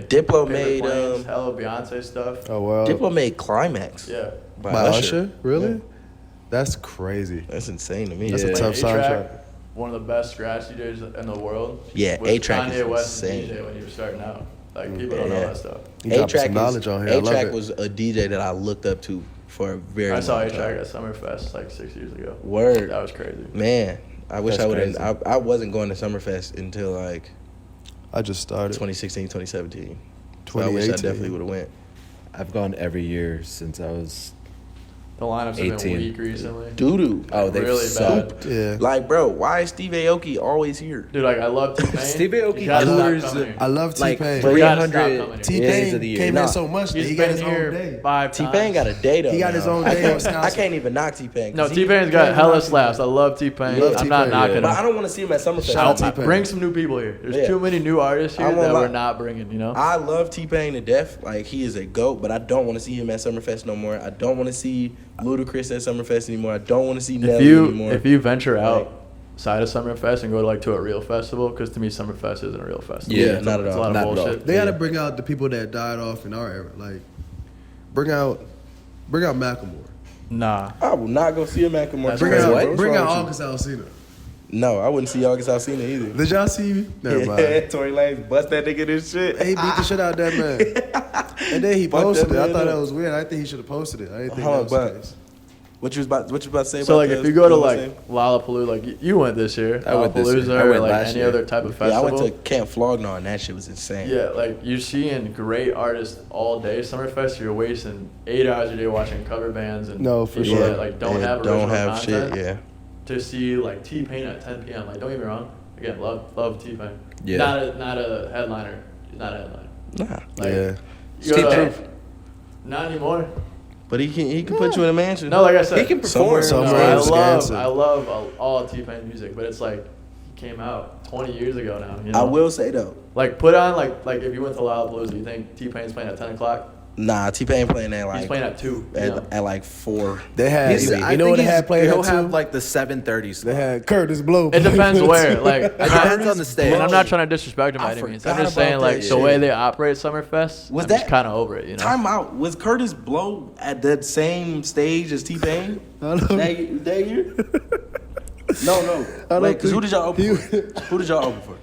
Diplo Paper made, Planes, Hello Beyonce stuff. Oh wow. Diplo made Climax. Yeah. By By Usher. Usher? Really? Yeah. That's crazy. That's insane to me. That's a Yeah. tough tough soundtrack. One of the best scratch DJs in the world. Yeah, was A-Track is Kanye West's insane. DJ when he was starting out. Like people don't know Yeah. that stuff. You dropping A-Track some knowledge on here. I love A-Track it. was a DJ that I looked up to for a very I saw long A-Track time. at Summerfest like 6 years ago. Word. That was crazy. Man, I wish That's I would crazy. have. I wasn't going to Summerfest until like I just started. 2016, 2017. So I wish I 2018. definitely would have went. I've gone every year since I was. The lineups have 18. been weak recently. Doo-doo. Oh, they've Really sucked. Yeah. Like, bro, why is Steve Aoki always here? Dude, like I love T-Pain. Steve Aoki You gotta stop tours coming here. I love Like T-Pain. You gotta stop 300 coming here. days T-Pain of the year. came Nah. in so much that He's he got been his own here day. 5 T-Pain times. got a day though. He got now. his own I day can't- in Wisconsin. I can't even knock T-Pain. No, 'cause he- T-Pain's got T-Pain hella loves slaps. I love T-Pain. Love I'm not T-Pain, knocking But I him. don't want to see him at Summerfest. Shout out I'll T-Pain. bring some new people here. There's Yeah. too many new artists I here won't that lie. we're not bringing, you know? I love T-Pain to death. Like, he is a GOAT, but I don't want to see him at Summerfest no more. I don't want to see Ludacris at Summerfest anymore. I don't want to see Nelly anymore. If you venture Like- outside of Summerfest and go to a real festival, because to me Summerfest isn't a real festival. Yeah, It's not at it's a all. lot of Not at all. bullshit. They gotta bring out the people that died off in our era. Like, bring out Macklemore. Nah. I will not go see a Macklemore. That's Bring crazy. out What's bring wrong out with you? August Alsina. No, I wouldn't see August Alsina either. Did y'all see? Never mind. Yeah, Tory Lanez bust that nigga this shit. He beat the shit out of that man. And then he Fuck posted that it. I man thought up. that was weird. I think he should have posted it. I didn't think Hold that was on, the but- case. What you was about to say? So about like, if you go to like Lollapalooza, like you went this year, I went this year. Lollapalooza, I or went like last any year. other type of I festival. went to Camp Flognaw and that shit was insane. Yeah, like you're seeing great artists all day. Summerfest, you're wasting 8 hours a day watching cover bands and No, for people sure. that like don't have don't original have content. shit. Yeah. To see like T-Pain at 10 p.m. Like, don't get me wrong. Again, love T-Pain. Yeah. Not a headliner. He's not a headliner. Nah. Like, Yeah. you go to- T-Pain. Not anymore. But he can put you in a mansion. No, like I said, He can perform. Somewhere I in love Wisconsin. all T-Pain music, but it's like he came out 20 years ago now. You know? I will say though. Like put on like if you went to Lollapalooza, you think T-Pain's playing at 10 o'clock? Nah, T-Pain playing at like He's playing at 2. at like 4. They had, He's- I you know think what they he's- had playing He'll at have 2? like the 7:30 slot. They had Curtis Blow. It depends where. Like It depends on the stage. And I'm not trying to disrespect him by I any means. I'm forgot just saying about like that the shit. way they operate Summerfest. Was I'm that just kind of over it, you know? Time out. Was Curtis Blow at that same stage as T-Pain that year? No. don't Wait, because who think did y'all open he- for? Who did y'all open for?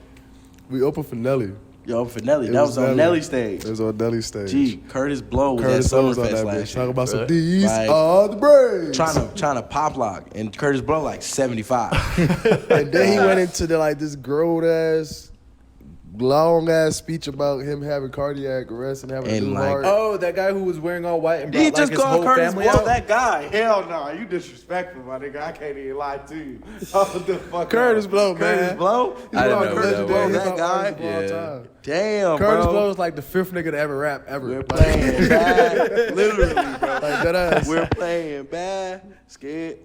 We opened for Nelly. Y'all opened for Nelly. It That was on Nelly's stage. It was on Nelly's stage. Gee, Curtis Blow was Curtis at Blow was on Summerfest that last bitch. year. Talking about some Right. these Like, are the brains. Trying to pop lock, and Curtis Blow like 75. And then he went into this grown ass, long ass speech about him having cardiac arrest and having And, a new like, heart. Oh, that guy who was wearing all white and brought He like just his called whole Curtis family Blow out. that guy. Hell no, you disrespectful, my nigga. I can't even lie to you. Oh, the fuck Curtis up. Blow, Curtis man. Blow? He's I didn't one of know the who that legendary was. hip-hop That guy? artists of all Yeah. time. Damn, Curtis bro. Blow is like the 5th nigga to ever rap ever. We're Like, playing bad. Literally, bro. like that ass. We're playing bad. Scared.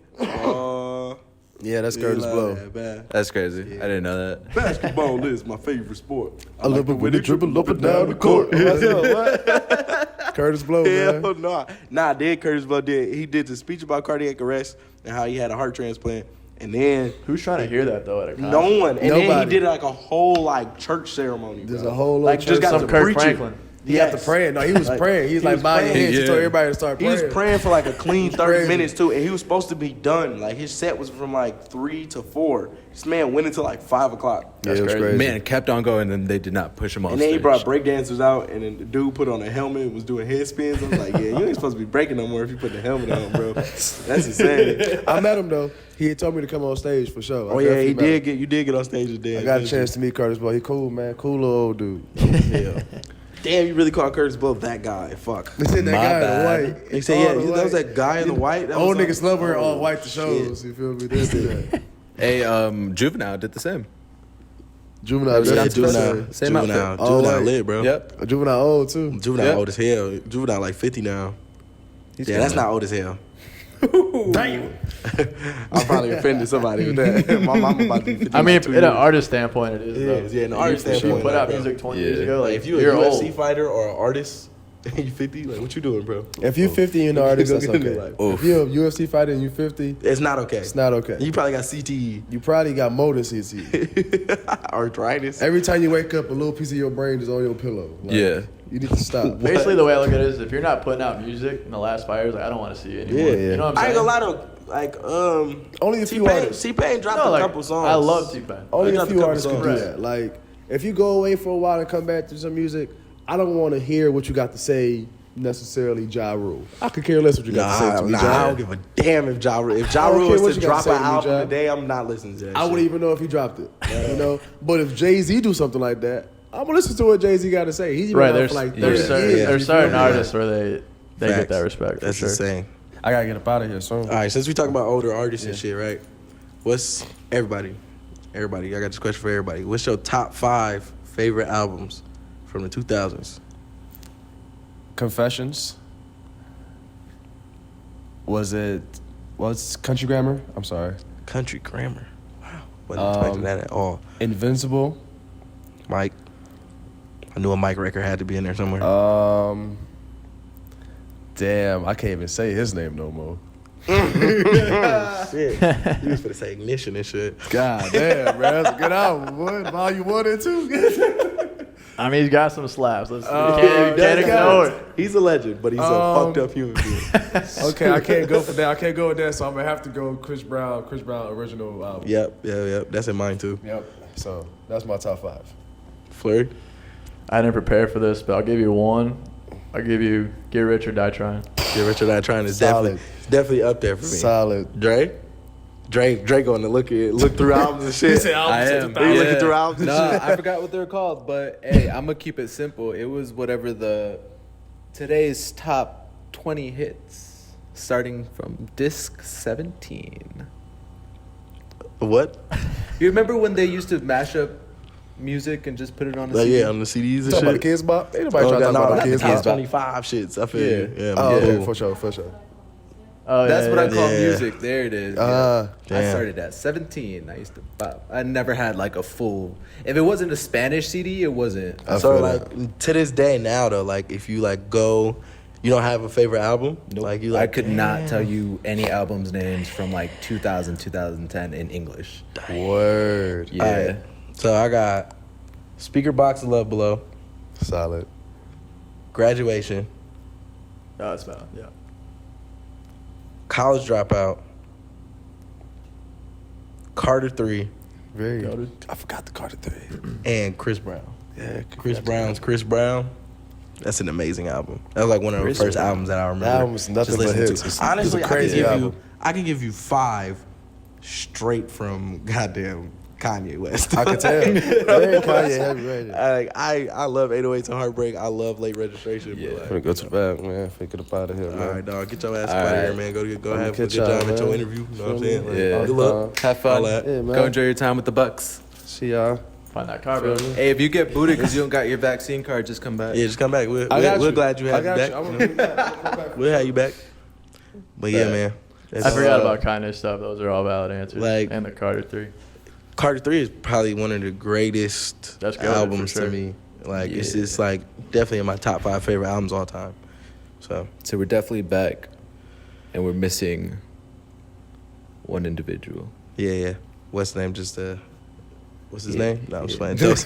Yeah, that's Curtis Blow. Bad. That's crazy. I didn't know that. Basketball is my favorite sport. I love it when they dribble up and down the court. What's up, what? Curtis Blow, man. Hell no. Nah, Curtis Blow did. He did the speech about cardiac arrest and how he had a heart transplant. And then Who's trying to hear that though at a concert? no one. And then he Nobody. did like a whole like church ceremony. There's bro. a whole like little just got church to Kirk preach Franklin. it. He got to praying. No, he was praying. He was like bowing your praying. hands. He Yeah. told everybody to start He praying. was praying for like a clean 30 crazy. minutes too, and he was supposed to be done. Like his set was from like 3 to 4. This man went until like 5 o'clock. Yeah, it was crazy. Man, it kept on going, and they did not push him off And then he stage. brought breakdancers out, and then the dude put on a helmet and was doing head spins. I was like, yeah, you ain't supposed to be breaking no more if you put the helmet on, bro. That's insane. I met him though. He had told me to come on stage for sure. Oh I yeah, definitely met him. you did get on stage today. I got a chance to meet Curtis Blow. He cool, man. Cool little old dude. Yeah. Damn, you really called Curtis Blow that guy. Fuck. They said that My guy in bad. the white. They said, All yeah, the that was white. that guy in the white. That Old was niggas love wearing all white to shit. shows. You feel me? They do that. Hey, Juvenile did the same. Juvenile, Yeah, that's Juvenile. Same Juvenile. outfit. Juvenile Oh, lit, bro. Yep. Juvenile old too. Juvenile Yep. old as hell. Juvenile like 50 now. He's Yeah, that's killing not old as hell. Damn. I probably offended somebody with that. My mama about to be 50 I mean, in 2 in an years. artist standpoint, it is. It though. is, yeah, in an You- artist if you standpoint, put out bro. music 20 Yeah. years ago, Like like if you're you're a UFC old. fighter or an artist and you 50, like what you doing, bro? If you're 50 and an artist, Go that's get a new okay. life. If you're a UFC fighter and you're 50, It's not okay. it's not okay. You probably got CTE, You probably got more than CTE. arthritis. Every time you wake up, a little piece of your brain is on your pillow. Like, Yeah. You need to stop. Basically, the way I look at it is, if you're not putting out music in the last 5 years, like, I don't want to see it anymore. Yeah, You know what I'm I saying? ain't gonna lie though. Like Only a few T-Pain, artists. T-Pain dropped No, a like, couple songs. I love T-Pain. Only They a dropped a few couple artists can do songs. that. Like, if you go away for a while and come back to some music, I don't want to hear what you got to say necessarily Ja Rule. I could care less what you got to say to me, Nah, Ja. I don't give a damn if Ja Rule. If Ja I don't Rule care what was to you gotta drop say an to me, album Ja. today, I'm not listening to that I shit. wouldn't even know if he dropped it. You know? But if Jay-Z do something like that, I'm going to listen to what Jay-Z got to say. He's been Right, out there's, for like 30 there's years. certain, Yeah. there's certain artists where they get Facts. that respect. For That's sure. insane. I got to get up out of here soon. All right, since we talking about older artists and shit, right? What's everybody? I got this question for everybody. What's your top 5 favorite albums from the 2000s? Confessions. What's Country Grammar? I'm sorry. Country Grammar. Wow, wasn't expecting that at all. Invincible. Mike. I knew a Mike record had to be in there somewhere. Damn, I can't even say his name no more. Shit. You was finna say Ignition and shit. God damn, man, that's a good album, boy. Volume 1 and 2. I mean, he's got some slaps. Let's, Oh, you can't that's ignore it. He's a legend, but he's a fucked up human being. Okay, I can't go for that. I can't go with that, so I'm gonna have to go Chris Brown original album. Yep. That's in mine too. Yep. So that's my top 5. Flurry. I didn't prepare for this, but I'll give you one. I'll give you Get Rich or Die Trying. Get Rich or Die Trying is Solid. definitely definitely up there for me. Solid. Drake on the look through albums and shit. I am. Are you looking through albums and No, shit? I forgot what they're called, but hey, I'm gonna keep it simple. It was whatever today's top 20 hits, starting from disc 17. What? You remember when they used to mash up music and just put it on the Like, CD? yeah, on the CDs and Talking about the shit. Kids Bop? Ain't nobody Oh, trying to talk no, about not the the Kids top Bop. 25 shits. I feel Yeah. you. Yeah, Oh, man. yeah, for sure. Oh, That's what I call Yeah. music. There it is. Ah, yeah. I damn. started at 17. I used to bop. I never had like a full. If it wasn't a Spanish CD, it wasn't. I So feel like to this day now though, like if you like go, you don't have a favorite album. Nope. Like you I like could not tell you any albums names from like 2000, 2010 in English. Word. Yeah. Alright. So I got Speaker Box of Love Below, Solid. Graduation, Oh, it's valid. Yeah. College Dropout, Carter 3, Very Goated. I forgot the Carter 3. and Chris Brown. Yeah, Chris Brown's Chris Brown. That's an amazing album. That was like one of the Chris first Brown. albums that I remember. That album was nothing just but listening hits. to. It's Honestly, a crazy album. I can give you 5 straight from goddamn Kanye West. I could tell. Very Kanye heavy rated. I love 808s and Heartbreak. I love Late Registration. Yeah. But I'm gonna go to the back, man. Finna get up out of here, man. all right, dog. Get your ass All up out of right. here, man. Go I'ma have a good catch y'all, time at your man. interview. You know what I'm Feel saying? me? Like, Yeah. good luck. Have fun. All that. Yeah, man. Go enjoy your time with the Bucks. See y'all. Find that car, bro. Hey, if you get booted because you don't got your vaccine card, just come back. Yeah, just come back. We're you. glad you I have got you you. back. I'm gonna bring you back. Come back. We'll have you back. But yeah, man. I forgot about Kanye stuff. Those are all valid answers. Like- and the Carter 3. Carter 3 is probably one of the greatest That's good, albums for sure. to me. Like, it's Yeah. just like definitely in my top 5 favorite albums all time. So, So we're definitely back, and we're missing one individual. yeah. What's the name? What's his Yeah. name? No, I'm just Yeah. playing. Dose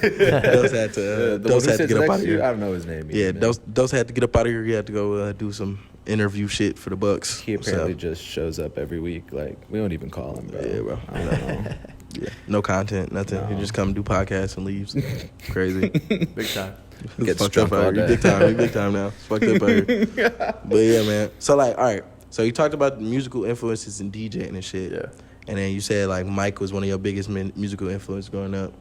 had to, The one Dose who had to sits get up next out of to you, here. I don't know his name. Yeah, either, man. Dose had to get up out of here. He had to go do some interview shit for the Bucks. He apparently So, just shows up every week. Like, we don't even call him, bro. Yeah, bro. I don't know. yeah, no content, nothing. He No. just come do podcasts and leaves. Crazy. Big time. It's Gets fucked up drunk all out here. day. Big time. We big time now. It's fucked up out here. But yeah, man. So like, all right. So you talked about the musical influences in DJing and shit. Yeah. And then you said like Mike was one of your biggest musical influences growing up.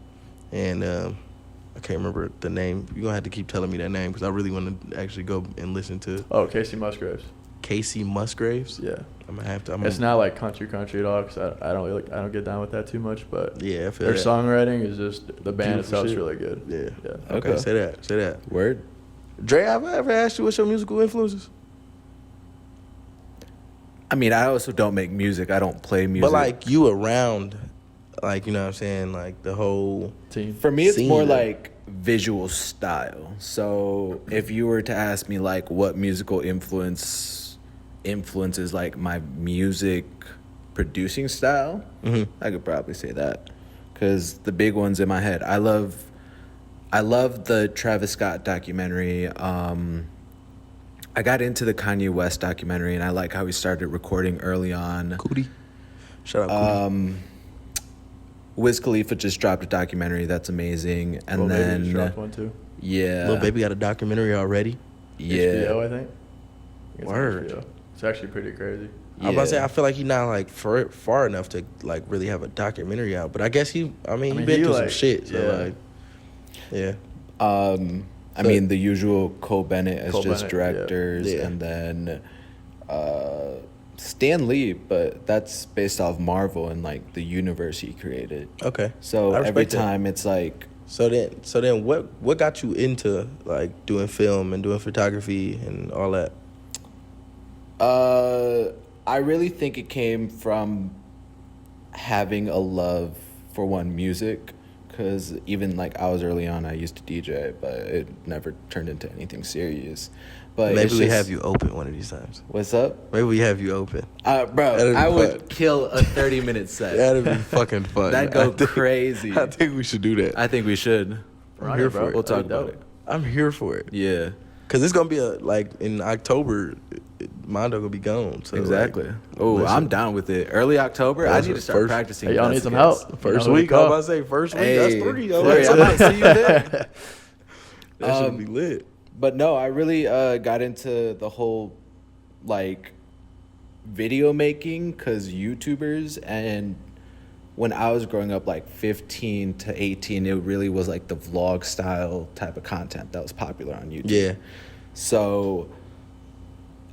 And I can't remember the name. You're gonna have to keep telling me that name because I really want to actually go and listen to Oh, Casey Musgraves. Casey Musgraves. Yeah. I'm gonna have to. It's not like country at all because I don't get down with that too much. But Yeah, I feel their that. songwriting is just the band Beautiful itself is shit. really good. Yeah. Yeah. Okay. Okay. Say that. Word. Dre, have I ever asked you what's your musical influences? I mean, I also don't make music. I don't play music. But like you around, like you know what I'm saying, like the whole. Team. For me, it's Scene, more though. like visual style. So if you were to ask me like what musical influences like my music producing style, I could probably say that because the big ones in my head. I love the Travis Scott documentary. I got into the Kanye West documentary, and I like how he started recording early on. Cootie. Shout out Cootie. Wiz Khalifa just dropped a documentary that's amazing, and Lil Baby then just dropped one too. yeah, Lil Baby got a documentary already. yeah, HBO, I think. It's on Word. HBO. It's actually pretty crazy. I'm about to say Yeah. I feel like he's not like far enough to like really have a documentary out, but I guess he been he, through some like, shit. So yeah. like, yeah. I mean, the usual Cole Bennett as Cole just Bennett, yeah. directors, Yeah. and then Stan Lee, but that's based off Marvel and like the universe he created. Okay. So I respect every that. time it's like, So then what got you into like doing film and doing photography and all that? I really think it came from having a love for one music, because even like I was early on, I used to DJ, but it never turned into anything serious. But Maybe it's we just- have you open one of these times. What's up? Maybe we have you open. Bro, That'd be I would fun. kill a 30-minute set. That'd be fucking fun. That'd go I think- crazy. I think we should do that. I think we should. I'm here for it. We'll talk That'd be about dope. it. I'm here for it. Yeah, Cause it's gonna be in October, Mondo gonna be gone. So exactly. like, Oh, listen. I'm down with it. Early October, I That's need to the start first- practicing. Hey, y'all if need that's some the help. case. First You know who week, to I was call. about to say first week. Hey, That's 3. Phlury, I might see you there. That should be lit. But no, I really got into the whole like video making because YouTubers, and when I was growing up, like 15 to 18, it really was like the vlog style type of content that was popular on YouTube. Yeah. So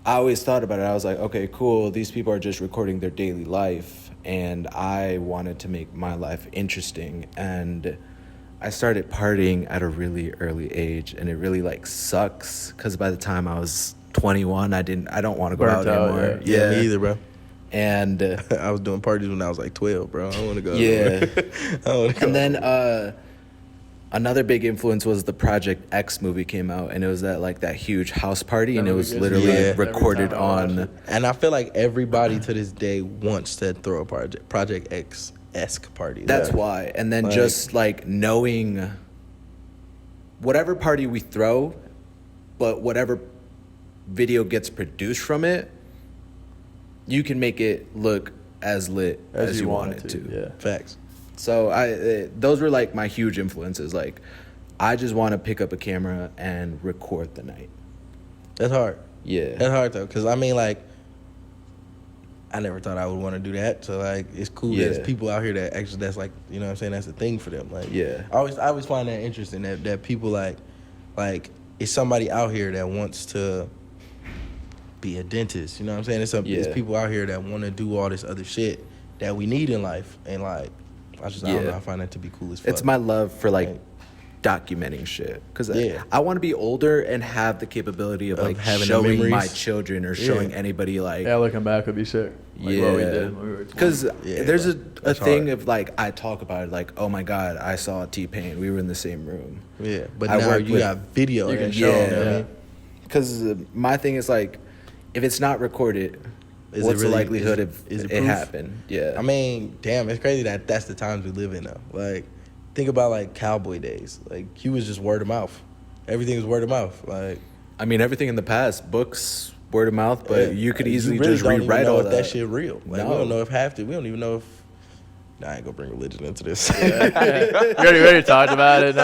I always thought about it. I was like, okay, cool. These people are just recording their daily life, and I wanted to make my life interesting. And I started partying at a really early age, and it really like sucks because by the time I was 21, I don't want to go out Burnt out, anymore. Yeah, me either, bro. And I was doing parties when I was like 12, bro. I don't want to go. yeah. I don't wanna go. And then another big influence was the Project X movie came out, and it was that huge house party, and it was literally Yeah. recorded Every time I watch on. it. And I feel like everybody to this day wants to throw a Project X-esque party. That's Yeah. why. And then Like- just like knowing whatever party we throw, but whatever video gets produced from it, you can make it look as lit as you want it to. Yeah. Facts. So those were like my huge influences. Like, I just want to pick up a camera and record the night. That's hard. Yeah. That's hard though, cause I mean, like, I never thought I would want to do that. So like, it's cool. Yeah. There's people out here that actually, that's like, you know what I'm saying? That's a thing for them. Like, Yeah. I always find that interesting that people like, it's somebody out here that wants to be a dentist. You know what I'm saying? It's Yeah. people out here that want to do all this other shit that we need in life, and like, I don't know. I find that to be cool as fuck. It's my love for like documenting shit, because Yeah. I want to be older and have the capability of like having the showing my memories. children or showing anybody like Yeah, looking back would be sick. Like what we did when we were 20. Because Yeah, there's a that's thing hard. of like, I talk about it like, oh my god, I saw T-Pain, we were in the same room. Yeah, but I now work you with- got video. You can and show shit, them, you know what I yeah. mean? Because my thing is like, if it's not recorded, Is it what's really- the likelihood is- of is it it proof? happened? Yeah. I mean, damn, it's crazy that that's the times we live in though. Like, think about like cowboy days. Like, he was just word of mouth. Everything was word of mouth. Like, I mean, everything in the past, books, word of mouth, but you could easily really just don't even rewrite know all if that shit real. Like, we No. don't know if we don't even know if. Nah, I ain't gonna bring religion into this. We already talked about it.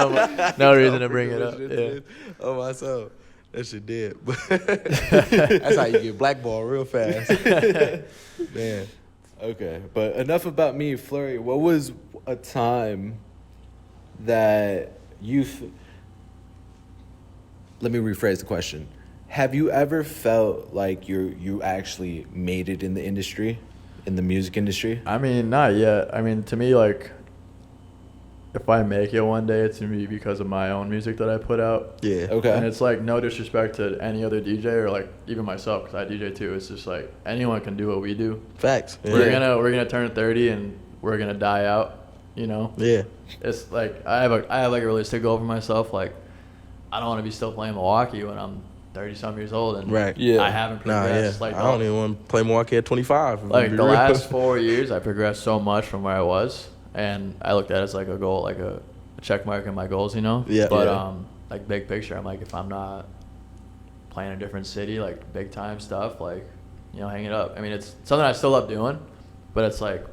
No reason to bring it up. Yeah. Oh my soul, that shit dead. That's how you get blackballed real fast. Man. Okay, but enough about me, Phlury. What was a time that let me rephrase the question. Have you ever felt like you actually made it in the industry, in the music industry? I mean, not yet. I mean, to me, like, if I make it one day, it's gonna be because of my own music that I put out. Yeah. Okay. And it's like no disrespect to any other DJ or like even myself, because I DJ too. It's just like anyone can do what we do. Facts. Yeah. We're gonna turn 30 and we're gonna die out. You know. Yeah. It's like I have like a realistic goal for myself. Like I don't want to be still playing Milwaukee when I'm 30-some years old and Right. Yeah. I haven't Nah, yeah. progressed. Like I don't even want to play Milwaukee at 25. if like I'm the being real. last 4 years, I progressed so much from where I was, and I looked at it as like a goal, like a check mark in my goals, you know. Yeah. But Yeah. like big picture, I'm like, if I'm not playing in a different city, like big time stuff, like, you know, hang it up. I mean, it's something I still love doing, but it's like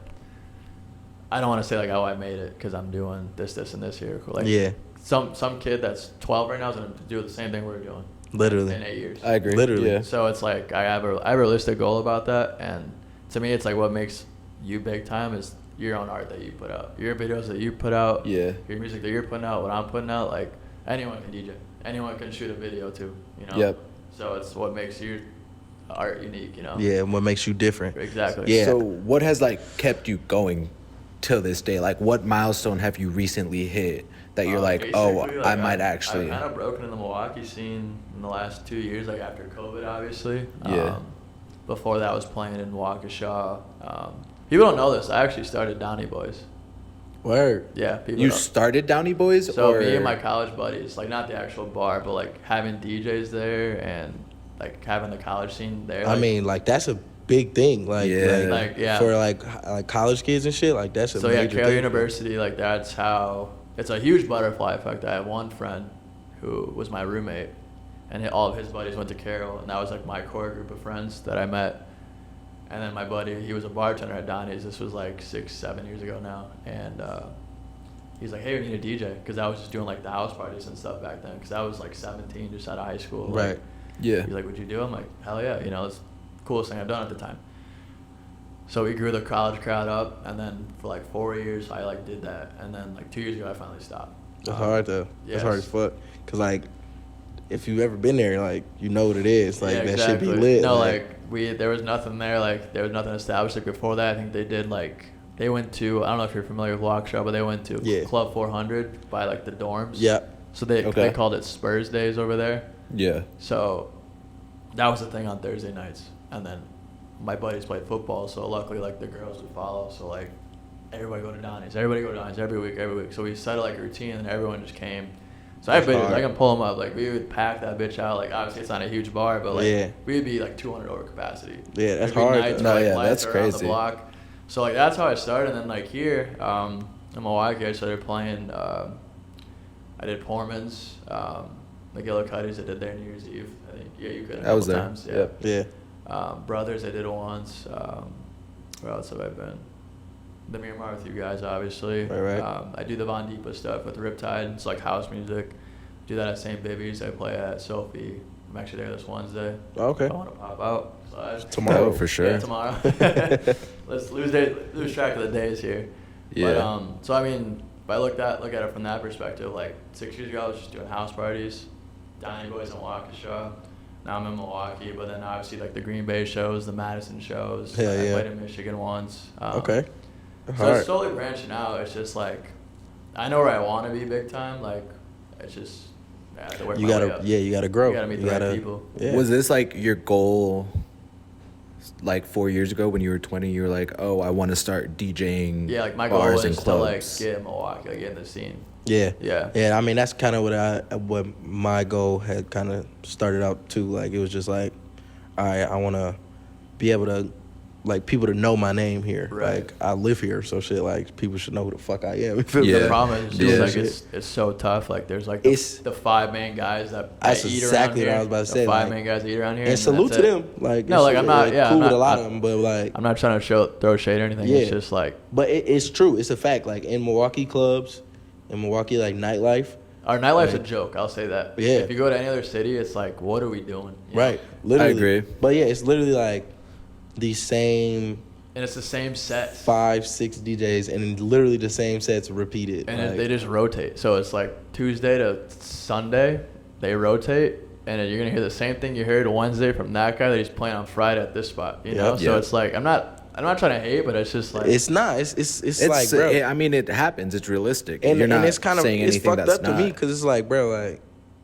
I don't want to say like, oh, I made it because I'm doing this, and this here. Like, Yeah. Some kid that's 12 right now is gonna do the same thing we're doing Literally. in 8 years. I agree. Literally. Yeah. So it's like I have a realistic goal about that, and to me, it's like what makes you big time is your own art that you put out, your videos that you put out, Yeah. your music that you're putting out, what I'm putting out. Like anyone can DJ, anyone can shoot a video too, you know. Yep. So it's what makes your art unique, you know. Yeah. And what makes you different? Exactly. Yeah. So what has like kept you going till this day? Like, what milestone have you recently hit that you're like, oh, Basically, I might actually. I've kind of broken in the Milwaukee scene in the last 2 years, like after COVID, obviously. Yeah. Before that, I was playing in Waukesha. People don't know this. I actually started Donny Boys. Word. Yeah, people You don't. started Downey Boys? So or? me and my college buddies, like not the actual bar, but like having DJs there and like having the college scene there. I like, mean, like, that's a big thing. Like, Yeah. Like, yeah. For like college kids and shit. Like, that's a so yeah, major Carroll thing. University, like that's how it's a huge butterfly effect. I had one friend who was my roommate, and all of his buddies went to Carroll, and that was like my core group of friends that I met. And then my buddy, he was a bartender at Donny's. This was like 6-7 years ago now, and he's like, "Hey, we need a DJ," because I was just doing like the house parties and stuff back then. Because I was like 17, just out of high school. Right. Like, Yeah. he's like, "Would you do it?" I'm like, "Hell yeah!" You know, it's the coolest thing I've done at the time. So we grew the college crowd up, and then for like 4 years I like did that, and then like 2 years ago I finally stopped. That's hard though. Yes. That's hard as fuck. Cause like, if you've ever been there, like you know what it is. Like Yeah, that shit be exactly. lit. No, there was nothing there. Like there was nothing established. Like before that, I think they did like they went to, I don't know if you're familiar with Waukesha, but they went to Yeah. Club 400 by like the dorms. Yeah. So they Okay. called it Spurs Days over there. Yeah. So that was the thing on Thursday nights, and then my buddies played football, so luckily like the girls would follow. So like everybody go to Donnie's every week. So we set like a routine, and everyone just came. So I have That's videos. hard. I can pull them up. Like we would pack that bitch out. Like obviously it's not a huge bar, but like Yeah. we would be like 200 over capacity. Yeah, that's Every hard, night though. to, No, like, yeah, lights that's around crazy. The block. So like that's how I started. And then like here in Milwaukee, I started playing. I did Portman's, McGillicuddy's. I did there New Year's Eve. I think you could. I was couple there. times. Yep. Yeah. Brothers, I did it once. Where else have I been? The Miramar with you guys, obviously. Right. I do the Von Deepa stuff with Riptide. It's like house music. Do that at St. Bibby's. I play at Sophie. I'm actually there this Wednesday. Oh, okay. If I want to pop out. Tomorrow. Oh, for sure. Yeah, tomorrow. Let's lose track of the days here. Yeah. But, so I mean, if I look at it from that perspective, like 6 years ago, I was just doing house parties, Donnie Boys in Waukesha. Now I'm in Milwaukee, but then obviously like the Green Bay shows, the Madison shows. Hell I yeah. played in Michigan once. Okay. So Hard. it's slowly branching out. It's just like I know where I want to be big time. Like it's just I have to work You my way gotta, up. yeah, you gotta grow. You gotta meet the right people. Yeah. Was this like your goal? Like 4 years ago when you were 20, you were like, "Oh, I want to start DJing." Yeah, like my goal bars was and to like clubs. get in Milwaukee, like get in the scene. Yeah. Yeah. Yeah. I mean, that's kind of what my goal had kind of started out too. Like it was just like, I want to be able to, like, people to know my name here. Right. Like I live here, so shit. Like people should know who the fuck I am. You feel Yeah. me? The problem is Yeah. just like it's so tough. Like there's like the five main guys that That's eat exactly around here. what I was about to say, The five like- main guys that eat around here. And salute that's to it. them. Like No, it's like, I'm not- yeah, cool I'm with not- a lot of them, but like I'm not trying to throw shade or anything. Yeah. It's just like But it's true. It's a fact. Like in Milwaukee clubs, in Milwaukee like nightlife, our nightlife's a Right. joke. I'll say that. Yeah. If you go to any other city, it's like, what are we doing? You know? right? Literally. agree. But yeah, it's literally like the same And it's the same set. 5-6 DJs and literally the same sets repeated. And like, they just rotate. So it's like Tuesday to Sunday, they rotate, and then you're gonna hear the same thing you heard Wednesday from that guy that he's playing on Friday at this spot. You know, Yep. so Yep. it's like I'm not trying to hate, but it's just like it's not. It's like, bro. I mean, it happens. It's realistic. and You're not it's kind of saying it's anything fucked that's up to not. me because it's like, bro, like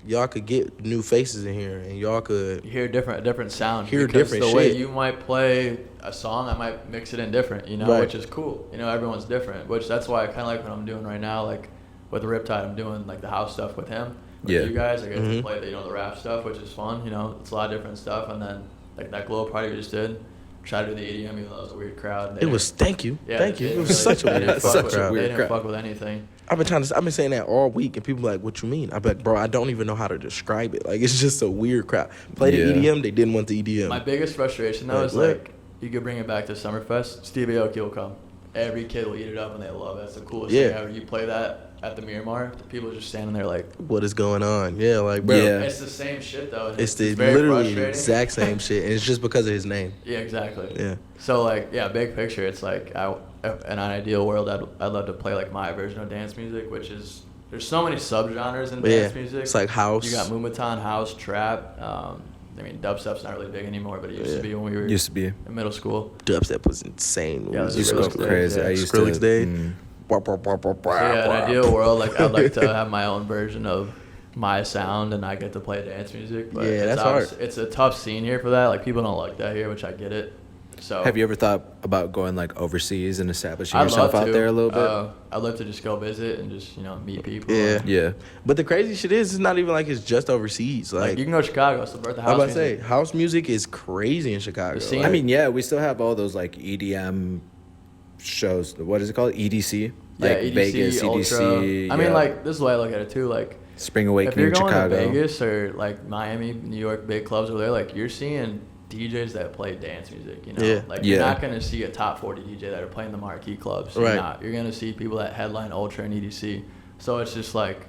y'all could get new faces in here and y'all could. you hear a different sound. Hear because different the way shit. you might play a song, I might mix it in different. You know, Right. which is cool. You know, everyone's different. Which that's why I kind of like what I'm doing right now. Like with Riptide, I'm doing like the house stuff with him. With Yeah. you guys, I get Mhm. to play the rap stuff, which is fun. You know, it's a lot of different stuff. And then like that glow party we just did, try to do the EDM, even though it was a weird crowd. They It was thank you, Yeah, thank you. they It didn't was such a they weird didn't fuck Such with- a They weird didn't crowd. fuck with anything. I've been saying that all week, and people are like, "What you mean?" I'm like, "Bro, I don't even know how to describe it. Like, it's just a weird crowd." Play the Yeah. EDM, they didn't want the EDM. My biggest frustration though Like, is what? like you could bring it back to Summerfest. Stevie Aoki will come. Every kid will eat it up and they love it. That's the coolest Yeah. thing ever. You play that at the Miramar, the people are just standing there like. What is going on? Yeah, like, bro, Yeah. It's the same shit though. and it's the very literally frustrating. exact same shit, and it's just because of his name. Yeah, exactly. Yeah. So like, yeah, big picture. It's like in an ideal world, I'd love to play like my version of dance music, which is there's so many subgenres in But dance yeah, music. it's like house. You got Moombahton, house, trap. I mean, dubstep's not really big anymore, but it used Yeah. to be when we were Used to be. in middle school. Dubstep was insane. When Yeah, we was it Used in to was go middle crazy. school. I used Skrillex to. Day. mm. So yeah, in an ideal world, like I'd like to have my own version of my sound, and I get to play dance music. But Yeah, it's that's hard. It's a tough scene here for that. Like people don't like that here, which I get it. So Have you ever thought about going like overseas and establishing I'd yourself love out to. there a little bit? I'd love to just go visit and just meet people. Yeah. Yeah. But the crazy shit is, it's not even like it's just overseas. Like Like, you can go to Chicago. It's the birth of I house was about to say, music. house music is crazy in Chicago. The scene- Like, I mean, yeah, we still have all those like EDM shows. What is it called? EDC? Like Yeah, EDC, Vegas, Ultra. EDC. I mean, yeah. like this is the way I look at it too. Like Spring if Awakening you're going Chicago. to Vegas or like Miami, New York, big clubs over there, like you're seeing DJs that play dance music. You know, Yeah. like you're Yeah. not gonna see a top 40 DJ that are playing the marquee clubs. You're Right. not. You're gonna see people that headline Ultra and EDC. So it's just like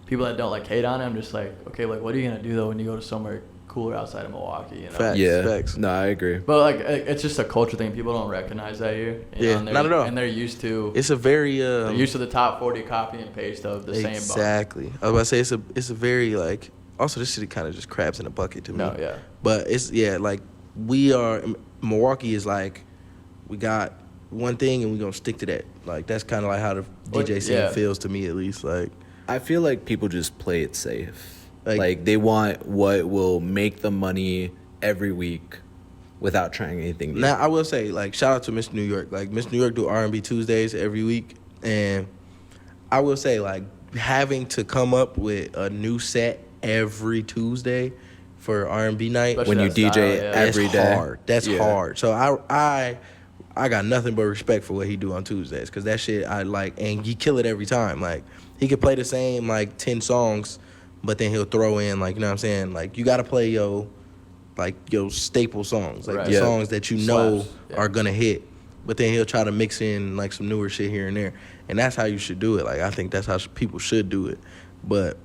people that don't like hate on it. I'm just like, okay, like what are you gonna do though when you go to somewhere cooler outside of Milwaukee. You know? Facts. Yeah. Facts. No, I agree. But like it's just a culture thing. People don't recognize that here. You know, and not at all. And they're used to. It's a very they're used to the top 40 copy and paste of the same. Exactly. I was about to say it's a very like. Also, this shit kind of just crabs in a bucket to me. No, yeah. But it's like we are. Milwaukee is like we got one thing and we gonna stick to that. Like that's kind of like how the DJ scene feels to me, at least. Like I feel like people just play it safe. Like they want what will make them money every week without trying anything new. Now I will say, like, shout out to Miss New York. Like Miss New York do R&B Tuesdays every week, and I will say, like, having to come up with a new set every Tuesday for R&B night when you DJ every day. Hard. That's hard. So I got nothing but respect for what he do on Tuesdays, because that shit I like, and he kill it every time. Like he could play the same like 10 songs, but then he'll throw in, like, you know what I'm saying, like you got to play your staple songs, like the songs that you know are gonna hit, but then he'll try to mix in like some newer shit here and there, and that's how you should do it. Like I think that's how people should do it. But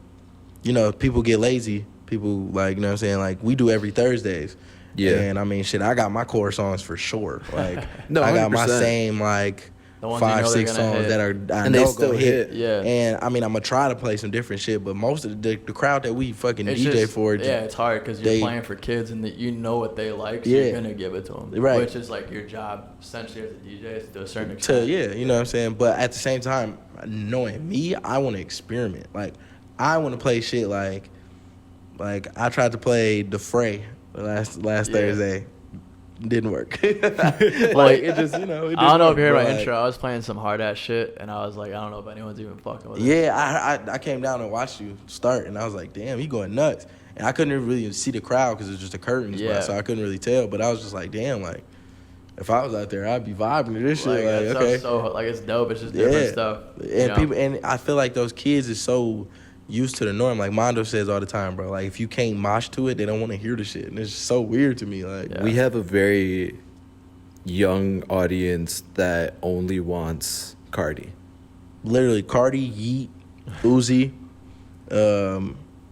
you know, people get lazy. People, like, you know what I'm saying, like we do every Thursdays. Yeah. And I mean, shit, I got my core songs for sure. Like no, I got 100%. My same like 5-6 songs hit. that are and know they still go hit. Yeah. And I mean, I'm gonna try to play some different shit, but most of the crowd that we fucking it's DJ just, for, it's hard because you're playing for kids and you know what they like, so you're gonna give it to them. Right. Which is like your job essentially as a DJ is to a certain extent. You know what I'm saying. But at the same time, knowing me, I want to experiment. Like I want to play shit like I tried to play The Fray last Thursday. Didn't work. Like it just, you know. It I don't know if you heard my like, intro. I was playing some hard ass shit, and I was like, I don't know if anyone's even fucking with it. Yeah, I came down and watched you start, and I was like, damn, he going nuts. And I couldn't really see the crowd because it was just the curtains, so I couldn't really tell. But I was just like, damn, like if I was out there, I'd be vibing to this shit. Like okay, so like it's dope. It's just different stuff. And people, and I feel like those kids is so used to the norm. Like Mondo says all the time, bro. Like if you can't mosh to it, they don't want to hear the shit, and it's just so weird to me. Like we have a very young audience that only wants Cardi. Literally, Cardi, Yeet, Uzi,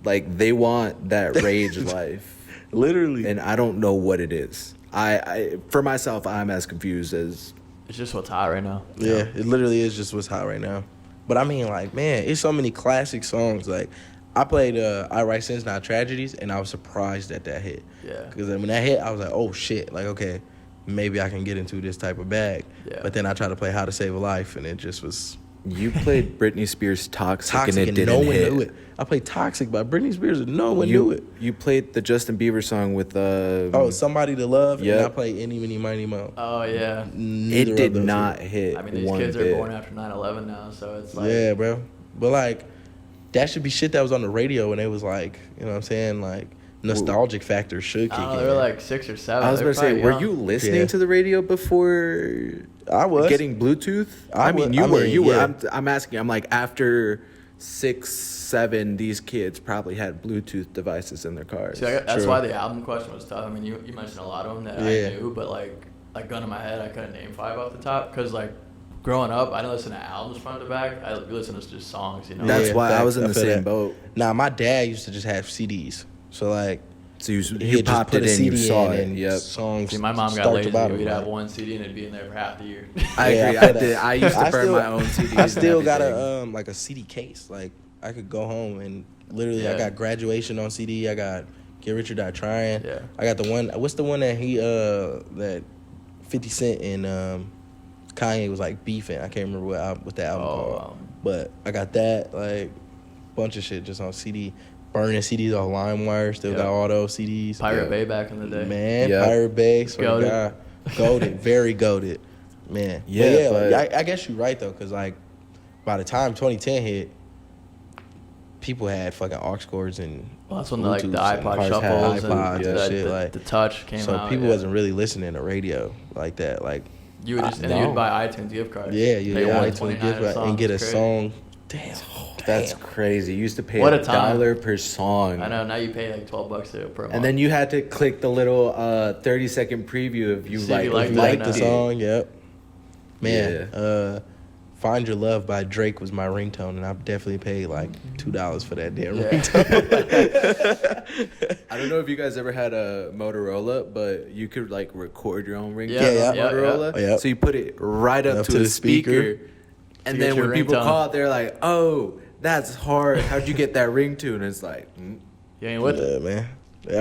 like they want that rage life. Literally, and I don't know what it is. I for myself, I'm as confused as. It's just what's hot right now. Yeah, it literally is just what's hot right now. But I mean, like, man, it's so many classic songs. Like, I played I Write Sins Not Tragedies, and I was surprised that hit. Yeah. Because when that hit, I was like, oh, shit. Like, okay, maybe I can get into this type of bag. Yeah. But then I tried to play How to Save a Life, and it just was... You played Britney Spears' Toxic and it didn't no one hit. knew it. I played Toxic by Britney Spears, and no one knew it. You played the Justin Bieber song with... Somebody to Love, and I played Any, Mini, Miny, Mo. Oh, yeah. It did not hit. I mean, these kids are born after 9/11 now, so it's like... Yeah, bro. But, like, that should be shit that was on the radio, and it was like, you know what I'm saying, like, nostalgic factor should kick in. They were like 6 or 7. I was about to say, were you listening to the radio before I was getting Bluetooth? You were. I'm asking. I'm like, after 6, 7, these kids probably had Bluetooth devices in their cars. See, that's why the album question was tough. I mean, you mentioned a lot of them that I knew, but like gun in my head, I couldn't name 5 off the top because like growing up, I didn't listen to albums front to back. I listened to just songs, you know. That's why I was in the same boat. Nah, my dad used to just have CDs. So like, so you popped it in, you saw it. Yep. Songs. See, my mom got lazy. We'd have one CD and it'd be in there for half the year. I agree. I did. I used to burn my own CDs. I still got a CD case. Like I could go home and literally, I got Graduation on CD. I got Get Rich or Die Trying. Yeah. I got the one. What's the one that that 50 Cent and Kanye was like beefing? I can't remember what that album called. But I got that, like, bunch of shit just on CD. Burning CDs off LimeWire. Still got all those CDs. Pirate Bay back in the day. Man, Pirate Bay. Goated. Goated. Very goated. Man. Yeah, but I guess you're right, though, because, like, by the time 2010 hit, people had fucking aux cords and that's when the iPod shuffles and shit. Like, the touch came out. So people wasn't really listening to radio like that. Like, you would just, and you'd buy iTunes gift cards. Yeah, you buy iTunes gift card and get a song. Damn. That's crazy. You used to pay $1 per song. I know. Now you pay like $12 per month. And then you had to click the little 30-second preview if you liked the song. Yep. Man, Find Your Love by Drake was my ringtone, and I definitely paid like $2 for that damn Yeah. ringtone. I don't know if you guys ever had a Motorola, but you could like record your own ringtone Yeah, on yeah, Motorola. yeah. So you put it right up to the speaker, and get then your when people ringtone. call, they're like, "Oh, that's hard. How'd you get that ringtone?" And it's like, You ain't with it. Yeah, man.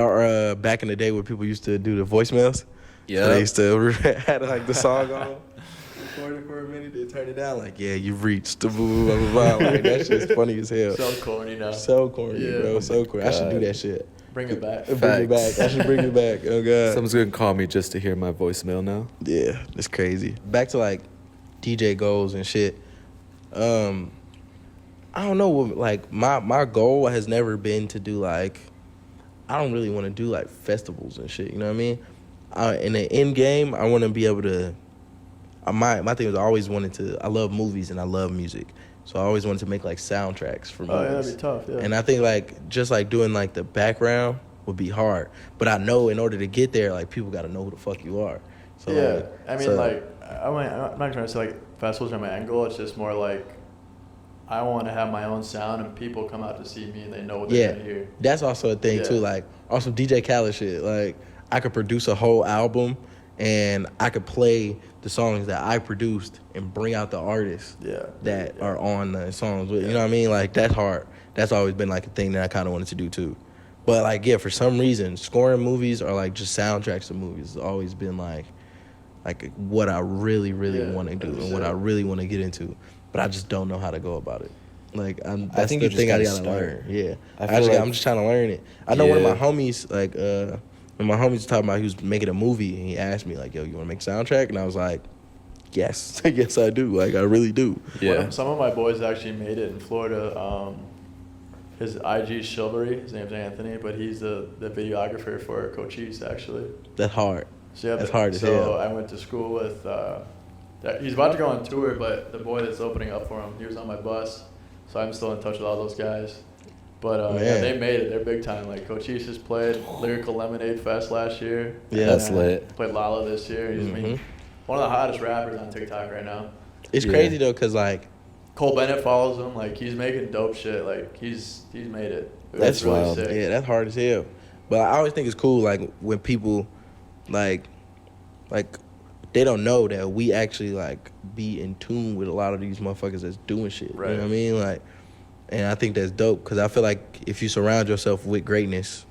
Or back in the day when people used to do the voicemails. yeah. They used to had like the song on. Record it for a minute, then turn it down. Like, yeah, you've reached the blah, blah, blah, blah. Like, that shit's funny as hell. So corny now. So corny, Yeah. bro. So corny. I should do God. that shit. Bring it back. Bring it back. I should bring it back. Oh, God. Someone's gonna call me just to hear my voicemail now. Yeah, it's crazy. Back to like DJ goals and shit. I don't know. Like my goal has never been to do like. I don't really want to do like festivals and shit. You know what I mean? In the end game, I want to be able to. My thing was I always wanted to. I love movies and I love music, so I always wanted to make like soundtracks for movies. Oh, yeah, that'd be tough. Yeah. And I think like just like doing like the background would be hard. But I know in order to get there, like people got to know who the fuck you are. So yeah, like, I mean, so- like, I'm not trying to say like festivals are my end goal. It's just more like I want to have my own sound, and people come out to see me, and they know what they're gonna hear. That's also a thing Yeah. too. Like also DJ Khaled shit. Like I could produce a whole album, and I could play the songs that I produced and bring out the artists Yeah. that Yeah. are on the songs. You know what I mean? Like that's hard. That's always been like a thing that I kind of wanted to do too. But like yeah, for some reason, scoring movies or like just soundtracks of movies has always been like what I really Yeah, want to do and that's what it. I really want to get into. But I just don't know how to go about it. Like that's I think the you just thing I gotta gotta start. learn. Yeah, I feel like- I'm just trying to learn it. I know one of Yeah. my homies like when my homies was talking about he was making a movie and he asked me like, "Yo, you want to make a soundtrack?" And I was like, "Yes, yes I do. Like I really do." Some of my boys actually made it in Florida. His IG is Phlury. His name's Anthony, but he's the videographer for Cochise actually. That's hard. So, yeah, That's but- hard as so hell. I went to school with. He's about to go on tour, but the boy that's opening up for him, he was on my bus, so I'm still in touch with all those guys. But yeah, Man. they made it. They're big time. Like Cochise just played Lyrical Lemonade Fest last year. Yeah. And, That's lit. Played Lala this year. He's I mean, Mhm. one of the hottest rappers on TikTok right now. It's Yeah. crazy though, cause like Cole Bennett follows him. Like he's making dope shit. Like he's made it. It that's was really wild. sick. yeah, that's hard as hell. But I always think it's cool like when people like they don't know that we actually like be in tune with a lot of these motherfuckers that's doing shit. Right. You know what I mean? Like, and I think that's dope because I feel like if you surround yourself with greatness,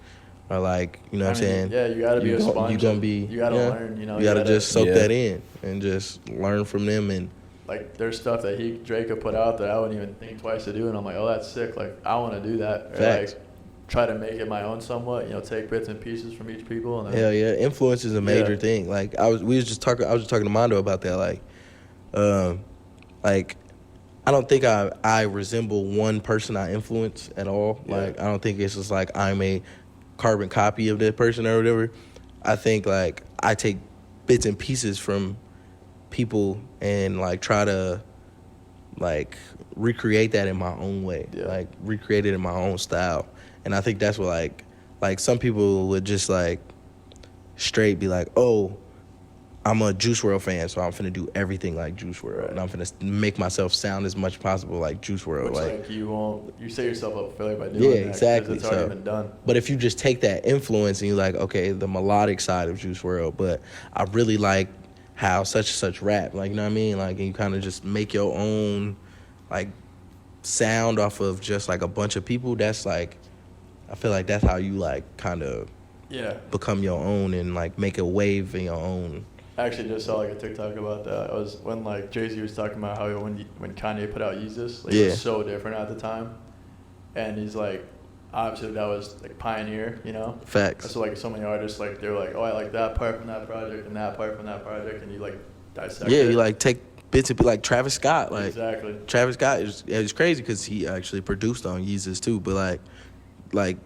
or like you know what I'm saying. Yeah, you gotta be a sponge. You gonna be. You gotta yeah, learn. You know. You gotta just soak Yeah. that in and just learn from them and. Like there's stuff that Drake could put out that I wouldn't even think twice to do, and I'm like, oh, that's sick. Like I want to do that. Or Facts. like try to make it my own somewhat. You know, take bits and pieces from each people. And then, Hell yeah, influence is a major Yeah. thing. Like I was just talking to Mondo about that. Like I don't think I resemble one person I influence at all. Yeah. Like I don't think it's just like I'm a carbon copy of that person or whatever. I think like I take bits and pieces from people and like try to like recreate that in my own way. Yeah. Like recreate it in my own style. And I think that's what like some people would just like straight be like, oh, I'm a Juice WRLD fan, so I'm finna do everything like Juice WRLD, Right. and I'm finna make myself sound as much as possible like Juice WRLD. which Like, you set yourself up for failure by doing yeah, that. 'cause exactly. It's already So- been done. but if you just take that influence and you're like, okay, the melodic side of Juice WRLD, but I really like how such and such rap, like, you know what I mean? Like, and you kind of just make your own like sound off of just like a bunch of people. That's like, I feel like that's how you like kind of Yeah. become your own and like make a wave in your own. I actually just saw like a TikTok about that. It was when like Jay-Z was talking about how when Kanye put out Yeezus, like it Yeah. was so different at the time. And he's like, obviously that was like pioneer, you know? Facts. So like so many artists like they were like, oh, I like that part from that project and that part from that project, and you like dissect Yeah, it. you like take bits and be like Travis Scott, like exactly. Travis Scott is crazy because he actually produced on Yeezus too. But like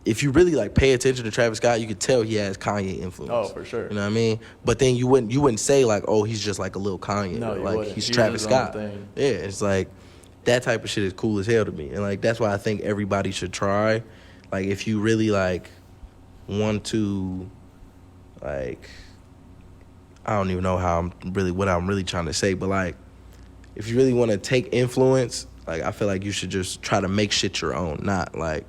if you really like pay attention to Travis Scott, you could tell he has Kanye influence. Oh, for sure. You know what I mean? But then you wouldn't say like, oh, he's just like a little Kanye. No, you like wouldn't. he's He was Travis his own Scott. thing. Yeah, it's like that type of shit is cool as hell to me, and like that's why I think everybody should try. Like if you really like want to, like I don't even know what I'm really trying to say, but like if you really want to take influence, like I feel like you should just try to make shit your own, not like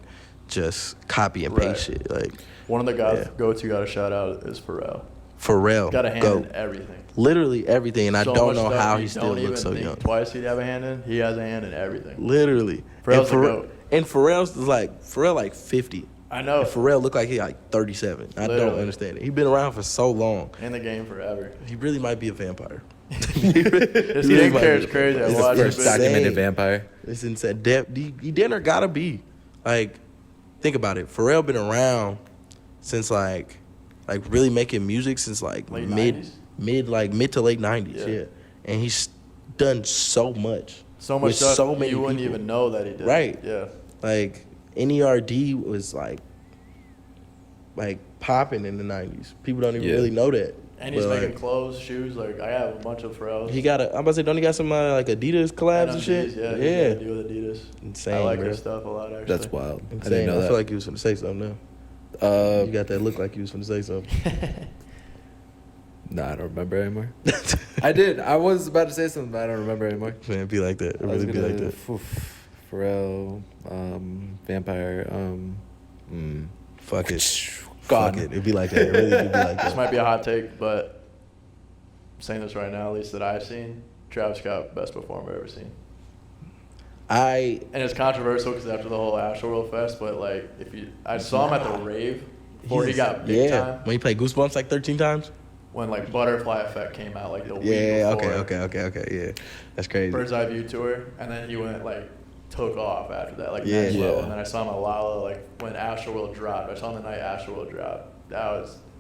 just copy and paste shit. Like one of the guys go-to got a shout out is Pharrell. Pharrell, Got a hand in everything. Literally everything, and I So don't much know stuff how you he still don't looks so even young. think Twice he'd have a hand in. He has a hand in everything. Literally, Pharrell's the GOAT. And Pharrell's like 50. I know. And Pharrell looked like he like 37. I don't Literally. understand it. He's been around for so long. In the game forever. He really might be a vampire. His skincare is crazy. I He's the watched first it. documented vampire. It's insane. He dinner gotta be. Like, think about it. Pharrell been around since like really making music since like Late mid 90s? mid to late 90s. Yeah. Yeah. And he's done so much. So much with stuff so many you wouldn't people. even know that he did. Right. Yeah. Like NERD was like popping in the 90s. People don't even really know that. And he's But, making like, clothes, shoes. Like, I have a bunch of Pharrell's. I'm about to say, don't he got some like Adidas collabs and shit? Yeah. He got to do with Adidas. Insane, I like bro. his stuff a lot, actually. That's wild. I Insane. didn't know I that. feel like you was finna say something now. You got that look like you was finna say something. Nah, I don't remember anymore. I did. I was about to say something, but I don't remember anymore. Man, be like that. It really be like that. Pharrell, vampire. Fuck it. God. Fuck it. It'd be like that. It really do be like This that. might be a hot take, but I'm saying this right now, at least that I've seen, Travis Scott, best performer I've ever seen. And it's controversial because after the whole Astroworld Fest, but like, I saw him at the rave before he got big time. When he played Goosebumps like 13 times? When like Butterfly Effect came out like the week Yeah, before. okay. Yeah. That's crazy. Bird's Eye View tour, and then he went like took off after that, like Yeah. next level. Yeah. And then I saw him at Lala like when Astroworld dropped. I saw him the night Astroworld dropped.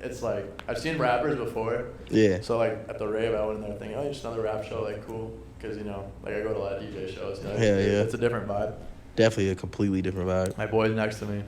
It's like I've seen rappers before. Yeah. So like at the rave, I went in there thinking, oh, just another rap show, like cool, because like I go to a lot of DJ shows. Yeah. It's a different vibe. Definitely a completely different vibe. My boy's next to me.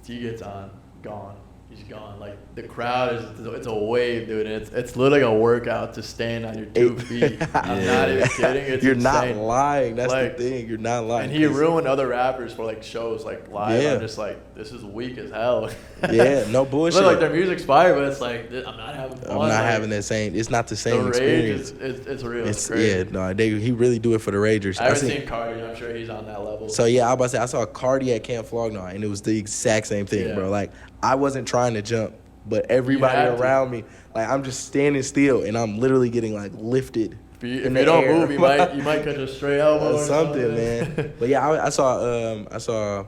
He gets on, gone. He's gone. Like the crowd it's a wave, dude. And it's literally a workout to stand on your 2 feet. I'm not even kidding. It's You're insane. not lying. That's Like, the thing. You're not lying. And he ruined other rappers for like shows like live. Yeah. I'm just like, this is weak as hell. Yeah, no bullshit. But like their music's fire, but it's like I'm not having fun. I'm not Like, having that same. It's not the the same rage experience. it's real. It's crazy. Yeah, no, he really do it for the Ragers. I haven't seen Cardi. I'm sure he's on that level. So yeah, I was about to say I saw Cardi at Camp Flognar, and it was the exact same thing, Yeah. bro. Like I wasn't trying to jump, but everybody have to. around me, like I'm just standing still, and I'm literally getting like lifted. if you in the don't air. move, you might catch a straight elbow or something, man. But yeah, I saw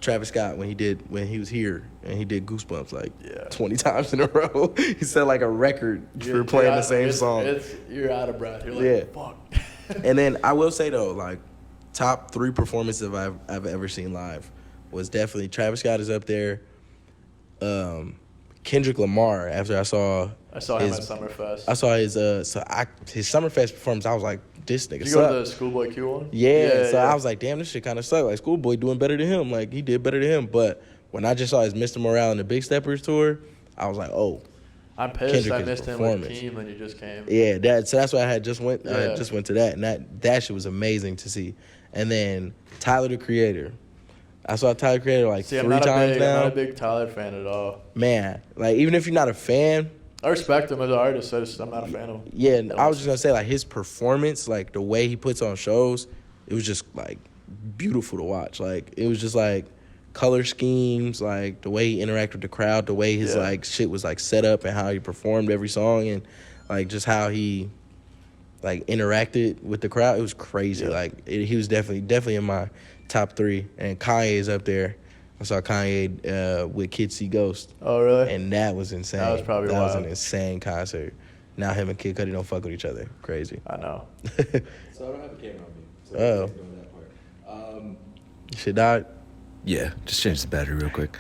Travis Scott when he was here, and he did Goosebumps like 20 times in a row. He set like a record for playing the same song. You're out of breath. You're like, Yeah. fuck. And then I will say though, like top 3 performances I've ever seen live was definitely Travis Scott is up there. Kendrick Lamar. After I saw him at Summerfest. I saw his Summerfest performance. I was like, this nigga Did you go suck. to the Schoolboy Q one? Yeah, I was like, damn, this shit kind of sucked. Like Schoolboy doing better than him. Like he did better than him. But when I just saw his Mr. Morale and the Big Steppers tour, I was like, oh. I'm pissed Kendrick I is missed him with performance. Keem when you just came. Yeah, that's why I had just went. I Yeah. just went to that, and that shit was amazing to see. And then Tyler the Creator, I saw Tyler the Creator like See, 3 I'm not times I'm now. not a big Tyler fan at all. Man, like even if you're not a fan, I respect him as an artist. I'm not a fan of him. yeah. And I was just gonna say like his performance, like the way he puts on shows, it was just like beautiful to watch. Like it was just like color schemes, like the way he interacted with the crowd, the way his like shit was like set up, and how he performed every song, and like just how he like interacted with the crowd. It was crazy. Yeah. Like he was definitely in my top 3. And Kanye's up there. I saw Kanye with Kid See Ghost, Oh, really? and that was insane. That was probably that was wild. an insane concert. Now him and Kid Cudi don't fuck with each other. Crazy. I know. So I don't have a camera on me. So Oh. I can't go in that part. Shit died. Yeah, just change the battery real quick.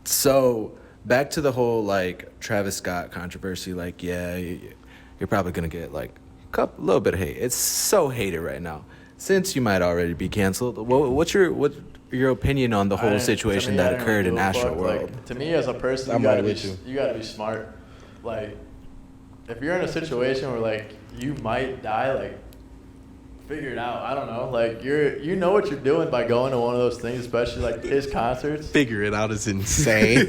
So back to the whole like Travis Scott controversy. Like, yeah, you're probably gonna get like a little bit of hate. It's so hated right now. Since you might already be canceled, what's your opinion on the whole situation To me, that I don't occurred in give a fuck. Astroworld? Like, to me, as a person, I'm you gotta right be with you. you gotta be smart. Like, if you're in a situation where like you might die, like figure it out. I don't know. Like you know what you're doing by going to one of those things, especially like his concerts. Figure it out is insane.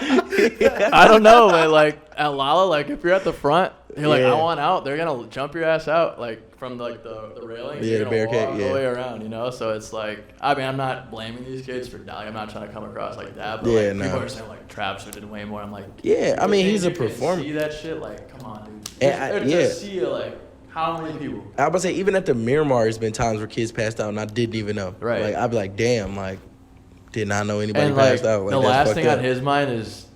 I don't know, but like at Lala, like if you're at the front, you're like, I want out. They're gonna jump your ass out, like from like the railing. Yeah, you're the gonna barricade. walk all the way around, you know. So it's like, I mean, I'm not blaming these kids for dying. I'm not trying to come across like that. But like, people are saying like Travis did way more. I'm like, yeah, I mean, he's a you can performer. See that shit? Like, come on, dude. And Just see like how many people. I was about to say, even at the Miramar, there's been times where kids passed out and I didn't even know. Right. Like I'd be like, damn, like did not know anybody And passed like out. Like, the that's last fucked thing up. on his mind is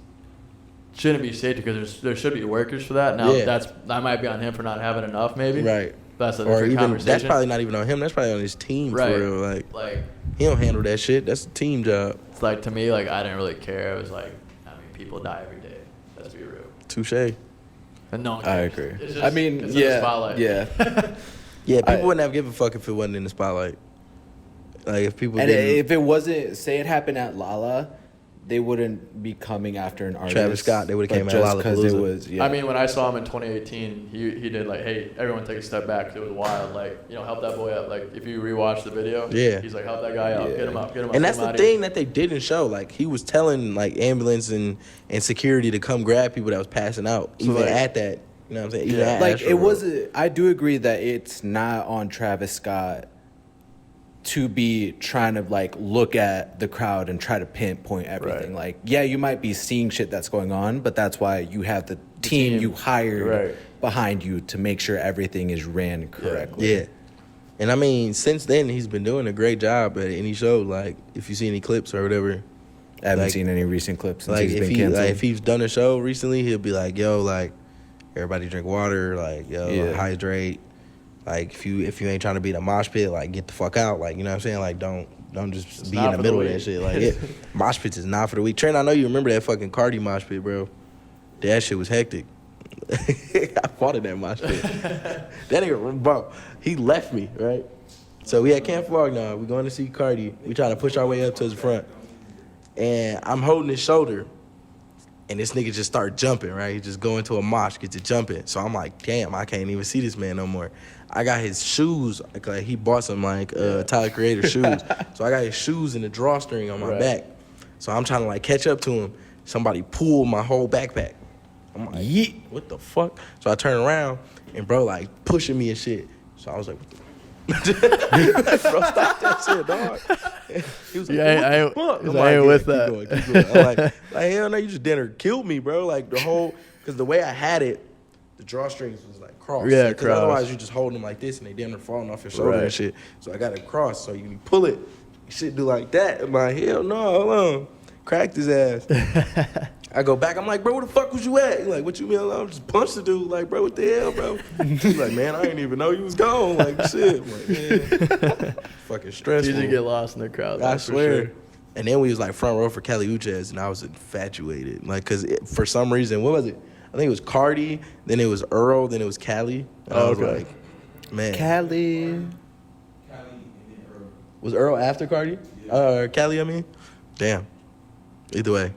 shouldn't be safety because there should be workers for that. Now that might be on him for not having enough, maybe. Right. That's a or different even conversation. that's probably not even on him. That's probably on his team Right. for real. Like he don't handle that shit. That's a team job. it's like to me, like I didn't really care. It was like, I mean, people die every day. Let's be real. Touche. And no one I cares. agree. It's just, I mean, it's in the yeah, spotlight. yeah. Yeah, people wouldn't have given a fuck if it wasn't in the spotlight. Like if people And didn't. if it wasn't, say it happened at Lala, they wouldn't be coming after an artist. Travis Scott, they would've but came at just 'cause it Lollapalooza. was. Yeah. I mean, when I saw him in 2018, he did like, hey, everyone take a step back. It was wild. Like, you know, help that boy up. Like, if you rewatch the video, he's like, help that guy out. Yeah. Get him up. Get him up. And get that's him the out thing here. that they didn't show. Like he was telling like ambulance and security to come grab people that was passing out. So, Even like- at that, you know what I'm saying? Even Yeah. at like Astro it World. wasn't. I do agree that it's not on Travis Scott to be trying to like look at the crowd and try to pinpoint everything. Right. Like, yeah, you might be seeing shit that's going on, but that's why you have the team you hired Right. behind you to make sure everything is ran correctly. Yeah. And I mean, since then he's been doing a great job at any show. Like if you see any clips or whatever. I haven't Like- seen any recent clips since Like he's if been he canceled. like if he's done a show recently, he'll be like, "Yo, like everybody drink water, like yo, hydrate. Like if you ain't trying to be in a mosh pit, like get the fuck out. Like you know what I'm saying? Like don't just be in not the for middle the of that weak. shit. Like mosh pits is not for the weak. Trent, I know you remember that fucking Cardi mosh pit, bro. That shit was hectic. I fought in that mosh pit. That nigga, bro, he left me, right? So we at Camp Vlog now. We going to see Cardi. We trying to push our way up to the front. And I'm holding his shoulder. And this nigga just start jumping, right? He just go into a mosh, get to jumping. So I'm like, damn, I can't even see this man no more. I got his shoes, like he bought some like Tyler Creator shoes. So I got his shoes and the drawstring on my back. So I'm trying to like catch up to him. Somebody pulled my whole backpack. I'm like, yeet, what the fuck? So I turn around and bro like pushing me and shit. So I was like, what the bro, stop that shit, dog. He was like, Yeah, what the fuck? I I'm ain't like, with yeah, that. keep going. I'm like, hell no, you just dinner killed me, bro. Like the whole, because the way I had it, the drawstrings was like crossed. Yeah, Because crossed. otherwise you just hold them like this and they dinner falling off your shoulder Right. and shit. So I got it crossed. So you pull it, shit do like that. I'm like, hell no, hold on. Cracked his ass. I go back. I'm like, bro, where the fuck was you at? He's like, what you mean? I'm just punched the dude. Like, bro, what the hell, bro? He's like, man, I didn't even know you was gone. Like, shit. I'm like, man, fucking stressful. Easy to get lost in the crowd. I that's for swear. sure. And then we was like front row for Kelly Uchez, and I was infatuated. Like, cause for some reason, what was it? I think it was Cardi, then it was Earl, then it was Cali. And I was Okay. like, man. Cali. Was Earl after Cardi? Cali, I mean? Damn. Either way,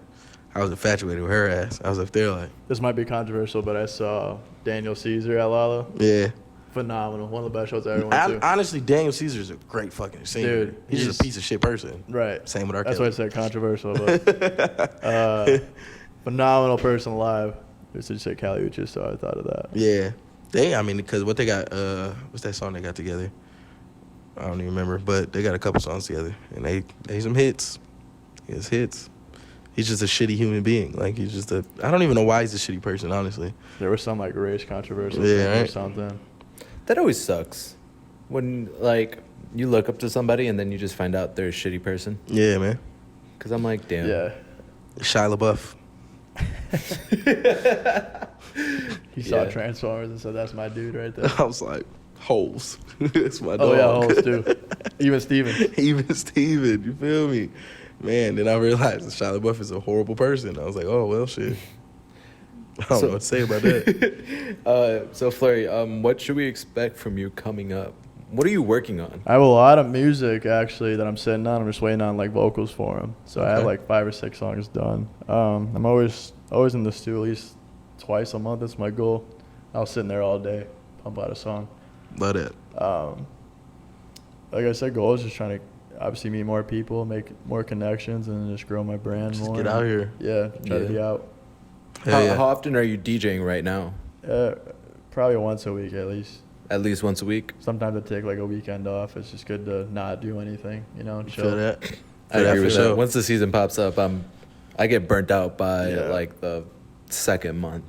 I was infatuated with her ass. I was up there like, This might be controversial, but I saw Daniel Caesar at Lala. yeah. Phenomenal. One of the best shows I ever went to. Honestly, Daniel Caesar's a great fucking singer. Dude, he's just a piece of shit person. Right. Same with R. That's Kelly. why I said controversial, but phenomenal person alive. Just to say Cali Uchis, so I thought of that. Yeah. I mean, because what they got, what's that song they got together? I don't even remember, but they got a couple songs together, and they some hits. He has hits. He's just a shitty human being. Like, he's just I don't even know why he's a shitty person, honestly. There was some like race controversy Yeah, or right. something. That always sucks. When like you look up to somebody and then you just find out they're a shitty person. Yeah, man. Cause I'm like, damn. Yeah. Shia LaBeouf. He saw Yeah. Transformers and said, "That's my dude right there." I was like, holes. That's my dog. Oh yeah, holes too. Even Steven. Even Steven, you feel me? Man, then I realized that Shia LaBeouf is a horrible person. I was like, oh, well, shit. I don't know what to say about that. So Phlury, what should we expect from you coming up? What are you working on? I have a lot of music actually that I'm sitting on. I'm just waiting on like vocals for them. So I have Okay. like 5 or 6 songs done. I'm always in the studio at least twice a month. That's my goal. I was sitting there all day, pump out a song. Love that. Like I said, goal is just trying to obviously meet more people, make more connections, and just grow my brand Just more. get out here. Yeah, try to be out. How often are you DJing right now? Probably once a week at least. At least once a week? Sometimes I take like a weekend off. It's just good to not do anything, and chill. Feel that? I agree with sure. that. Once the season pops up, I get burnt out by Yeah. like the second month.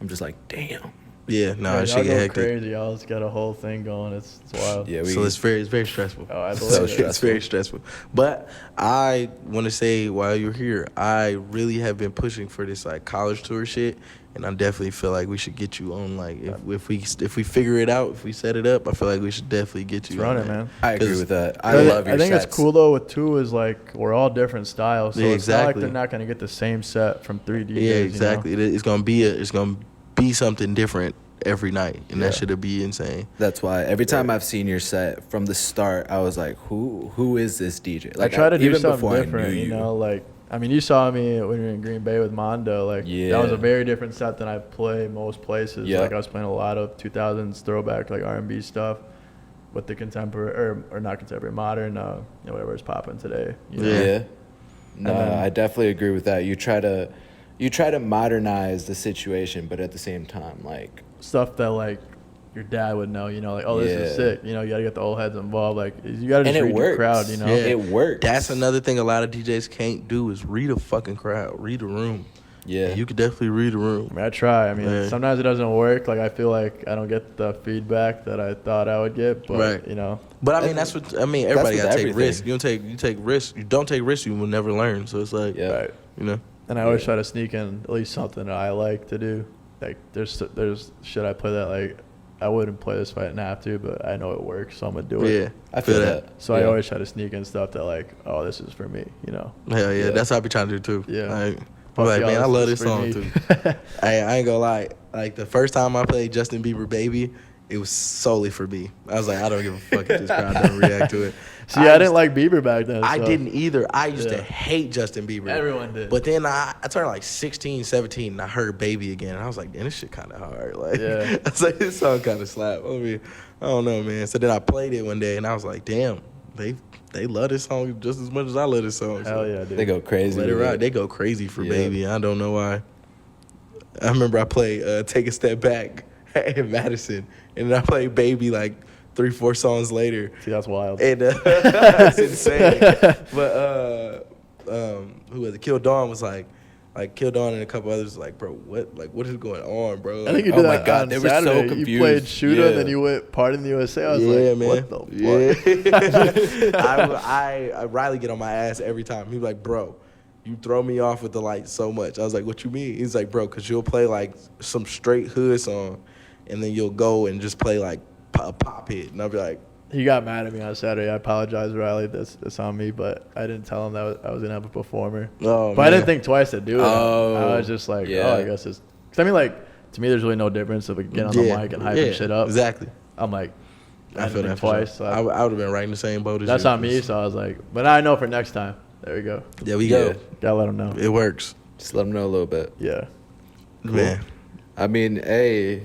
I'm just like, damn. Yeah, no, Man, it y'all should get go hectic. crazy. Y'all just got a whole thing going. It's wild. Yeah, So it's very stressful. Oh, I believe So it. stressful. It's very stressful. But I want to say while you're here, I really have been pushing for this like college tour shit, and I definitely feel like we should get you on. Like if we figure it out, if we set it up, I feel like we should definitely get you. Let's run on it, that. man. I agree 'Cause with that. I I love your think sets. it's cool though with two is like we're all different styles, so Yeah, it's not like exactly. they're not gonna get the same set from 3 DJs. Yeah, exactly. It's gonna be something different every night, and that should be insane. That's why every time I've seen your set from the start, I was like, who is this DJ? I try to do even something before different, I knew you. like, I mean, you saw me when we were in Green Bay with Mondo. Like, that was Yeah. a very different set than I play most places. Yeah. Like, I was playing a lot of 2000s throwback, like R&B stuff with the contemporary, or not contemporary, modern, whatever is popping today. You know? Yeah. No, And then- I definitely agree with that. You try to modernize the situation, but at the same time, like, Stuff that, like, your dad would know, like, oh, this is Yeah. sick. You got to get the old heads involved. Like, you got to just and it read works. your crowd, Yeah. It works. That's another thing a lot of DJs can't do is read a fucking crowd, read a room. Yeah. And you could definitely read a room. I mean, I try. I mean, Yeah. sometimes it doesn't work. Like, I feel like I don't get the feedback that I thought I would get. But, Right. But I mean, everybody with gotta take everything. risks. You take risks. You don't take risks, you will never learn. So it's like, Yeah. Right. you know. And I always try to sneak in at least something that I like to do. Like, there's shit I play that, like, I wouldn't play this if I didn't have to, but I know it works, so I'm going to do it. Yeah, I feel that. So I Yeah. always try to sneak in stuff that, like, oh, this is for me, Hell yeah, Yeah. that's what I be trying to do too. Yeah. Like, Fuck I'm like, y'all, man, I love is this for song me. too. I ain't gonna lie. Like the first time I played Justin Bieber "Baby," it was solely for me. I was like, I don't give a fuck if this crowd doesn't react to it. See, I didn't like Bieber back then. I so- didn't either. I used to Yeah. hate Justin Bieber. Everyone did. But then I turned like 16, 17, and I heard "Baby" again, and I was like, damn, this shit kind of hard. Like, Yeah. I was like, this song kind of slap. I mean, I don't know, man. So then I played it one day, and I was like, damn, they love this song just as much as I love this song. So Hell yeah, dude. They go crazy. let it with ride. They go crazy for Yeah. "Baby." I don't know why. I remember I played "Take a Step Back" in Madison, and then I played "Baby" like 3-4 songs later. See, that's wild. And it's insane. But who was it? Kill Dawn was like Kill Dawn and a couple others was like, bro, what is going on, bro? I think you Oh did my that God, on they were so Saturday. You confused. played Shooter, Yeah. and then you went Pardon the USA. I was yeah, like, man. what the fuck? Yeah. I Riley get on my ass every time. He's like, bro, you throw me off with the lights so much. I was like, what you mean? He's like, bro, because you'll play like some straight hood song, and then you'll go and just play like a pop hit, and I'll be like, He got mad at me on Saturday. I apologize, Riley. That's on me, but I didn't tell him that I was gonna have a performer. oh, But I didn't think twice to do it. Oh, I was just like, yeah. I guess it's. Cause I mean, like, to me, there's really no difference if we get on the mic and hype shit up. Exactly. I'm like, I I feel didn't that think twice. For So sure. I would have been right in the same boat as that's you. on me. So I was like, but I know for next time. There we go. There we go. Yeah. Gotta let him know. It works, Just let them know a little bit. Yeah. man. I mean, hey.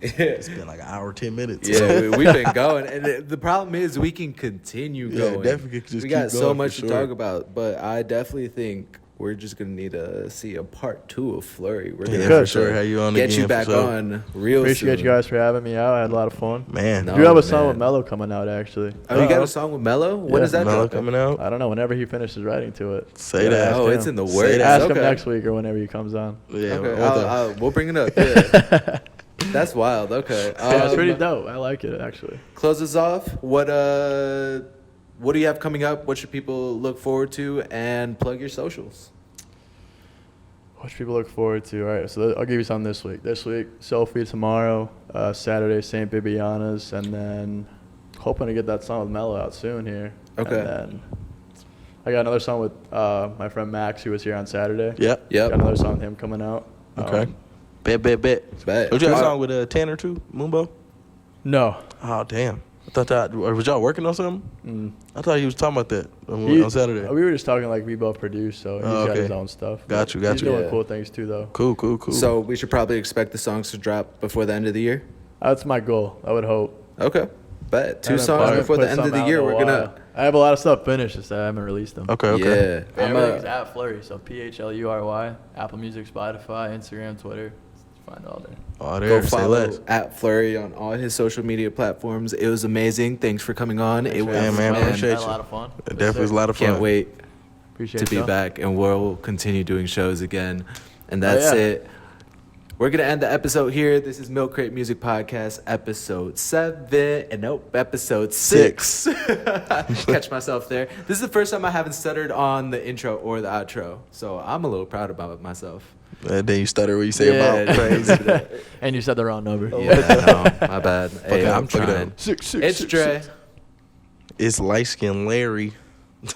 It's been like an hour, 10 minutes. Yeah, we've been going, and the problem is we can continue Yeah, going. definitely could just we keep got so going for much to sure. talk about, but I definitely think we're just gonna need to see a part 2 of Phlury. We're gonna Yeah, have for sure. to Have you on get again, you back for sure. on real Appreciate soon. you guys for having me out. I had a lot of fun. Man. No. You have a song man. with Mello coming out, actually. Oh, you got a song with Mello? When Yeah. is that Mellow dropping? coming out. I don't know. Whenever he finishes writing to it. Say Yeah, that. ask Oh, him. it's in the Say works. that. Ask Okay. him next week or whenever he comes on. Yeah, Okay, we'll bring it up. Yeah. That's wild. Okay, Yeah, it's pretty dope. I like it, actually. Close us off. What do you have coming up? What should people look forward to? And plug your socials. What should people look forward to? All right, so I'll give you some this week. This week, Sophie tomorrow, Saturday, St. Bibiana's, and then hoping to get that song with Mello out soon here. Okay. And then I got another song with my friend Max, who was here on Saturday. Yep. Yep. Got another song with him coming out. Okay. Bet. Bet. Don't you have a song with 10 or 2, Moombo? No. Oh, damn. I thought that, or was y'all working on something? I thought he was talking about that on Saturday. We were just talking like we both produce, so he's got his own stuff. Got you. He's doing Yeah. cool things too, though. Cool. So we should probably expect the songs to drop before the end of the year. That's my goal. I would hope. Okay. But 2 And songs Probably before put the end of some the out year. in a We're gonna. while. I have a lot of stuff finished, just that I haven't released them. Okay. Yeah. Everything's at Phlury, so PHLURY, Apple Music, Spotify, Instagram, Twitter. Find it all there. Oh, Go there. Say follow less. at Phlury on all his social media platforms. It was amazing. Thanks for coming on. It was having me, man. Appreciate Had a you. lot of fun. It definitely was a lot of fun. Can't wait Appreciate to be y'all. back, and we'll continue doing shows again. And that's yeah. it. We're gonna end the episode here. This is Milk Crate Music Podcast, episode 7, and episode 6. Catch myself there. This is the first time I haven't stuttered on the intro or the outro, so I'm a little proud about myself. Then you stutter what you say about crazy. And you said the wrong number. Yeah, I know. My bad. Hey, it up, I'm fuck it up. trying. Six, It's Dre, It's light skin Larry.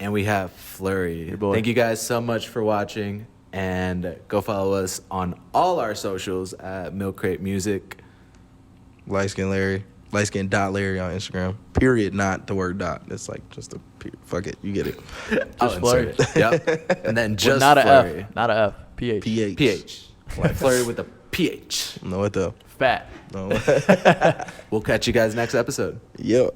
and we have Phlury. Your boy. Thank you guys so much for watching, and go follow us on all our socials at Milk Crate Music. Light skin Larry. Light skin dot Larry on Instagram. Period, not the word dot. It's like just a period. Fuck it. You get it. I'll Phlury. insert it. Yep. And then With just not a Phlury. F. Not a F. PH. PH. PH. Like Phlury with a PH. No, what the? Fat. No. We'll catch you guys next episode. Yep.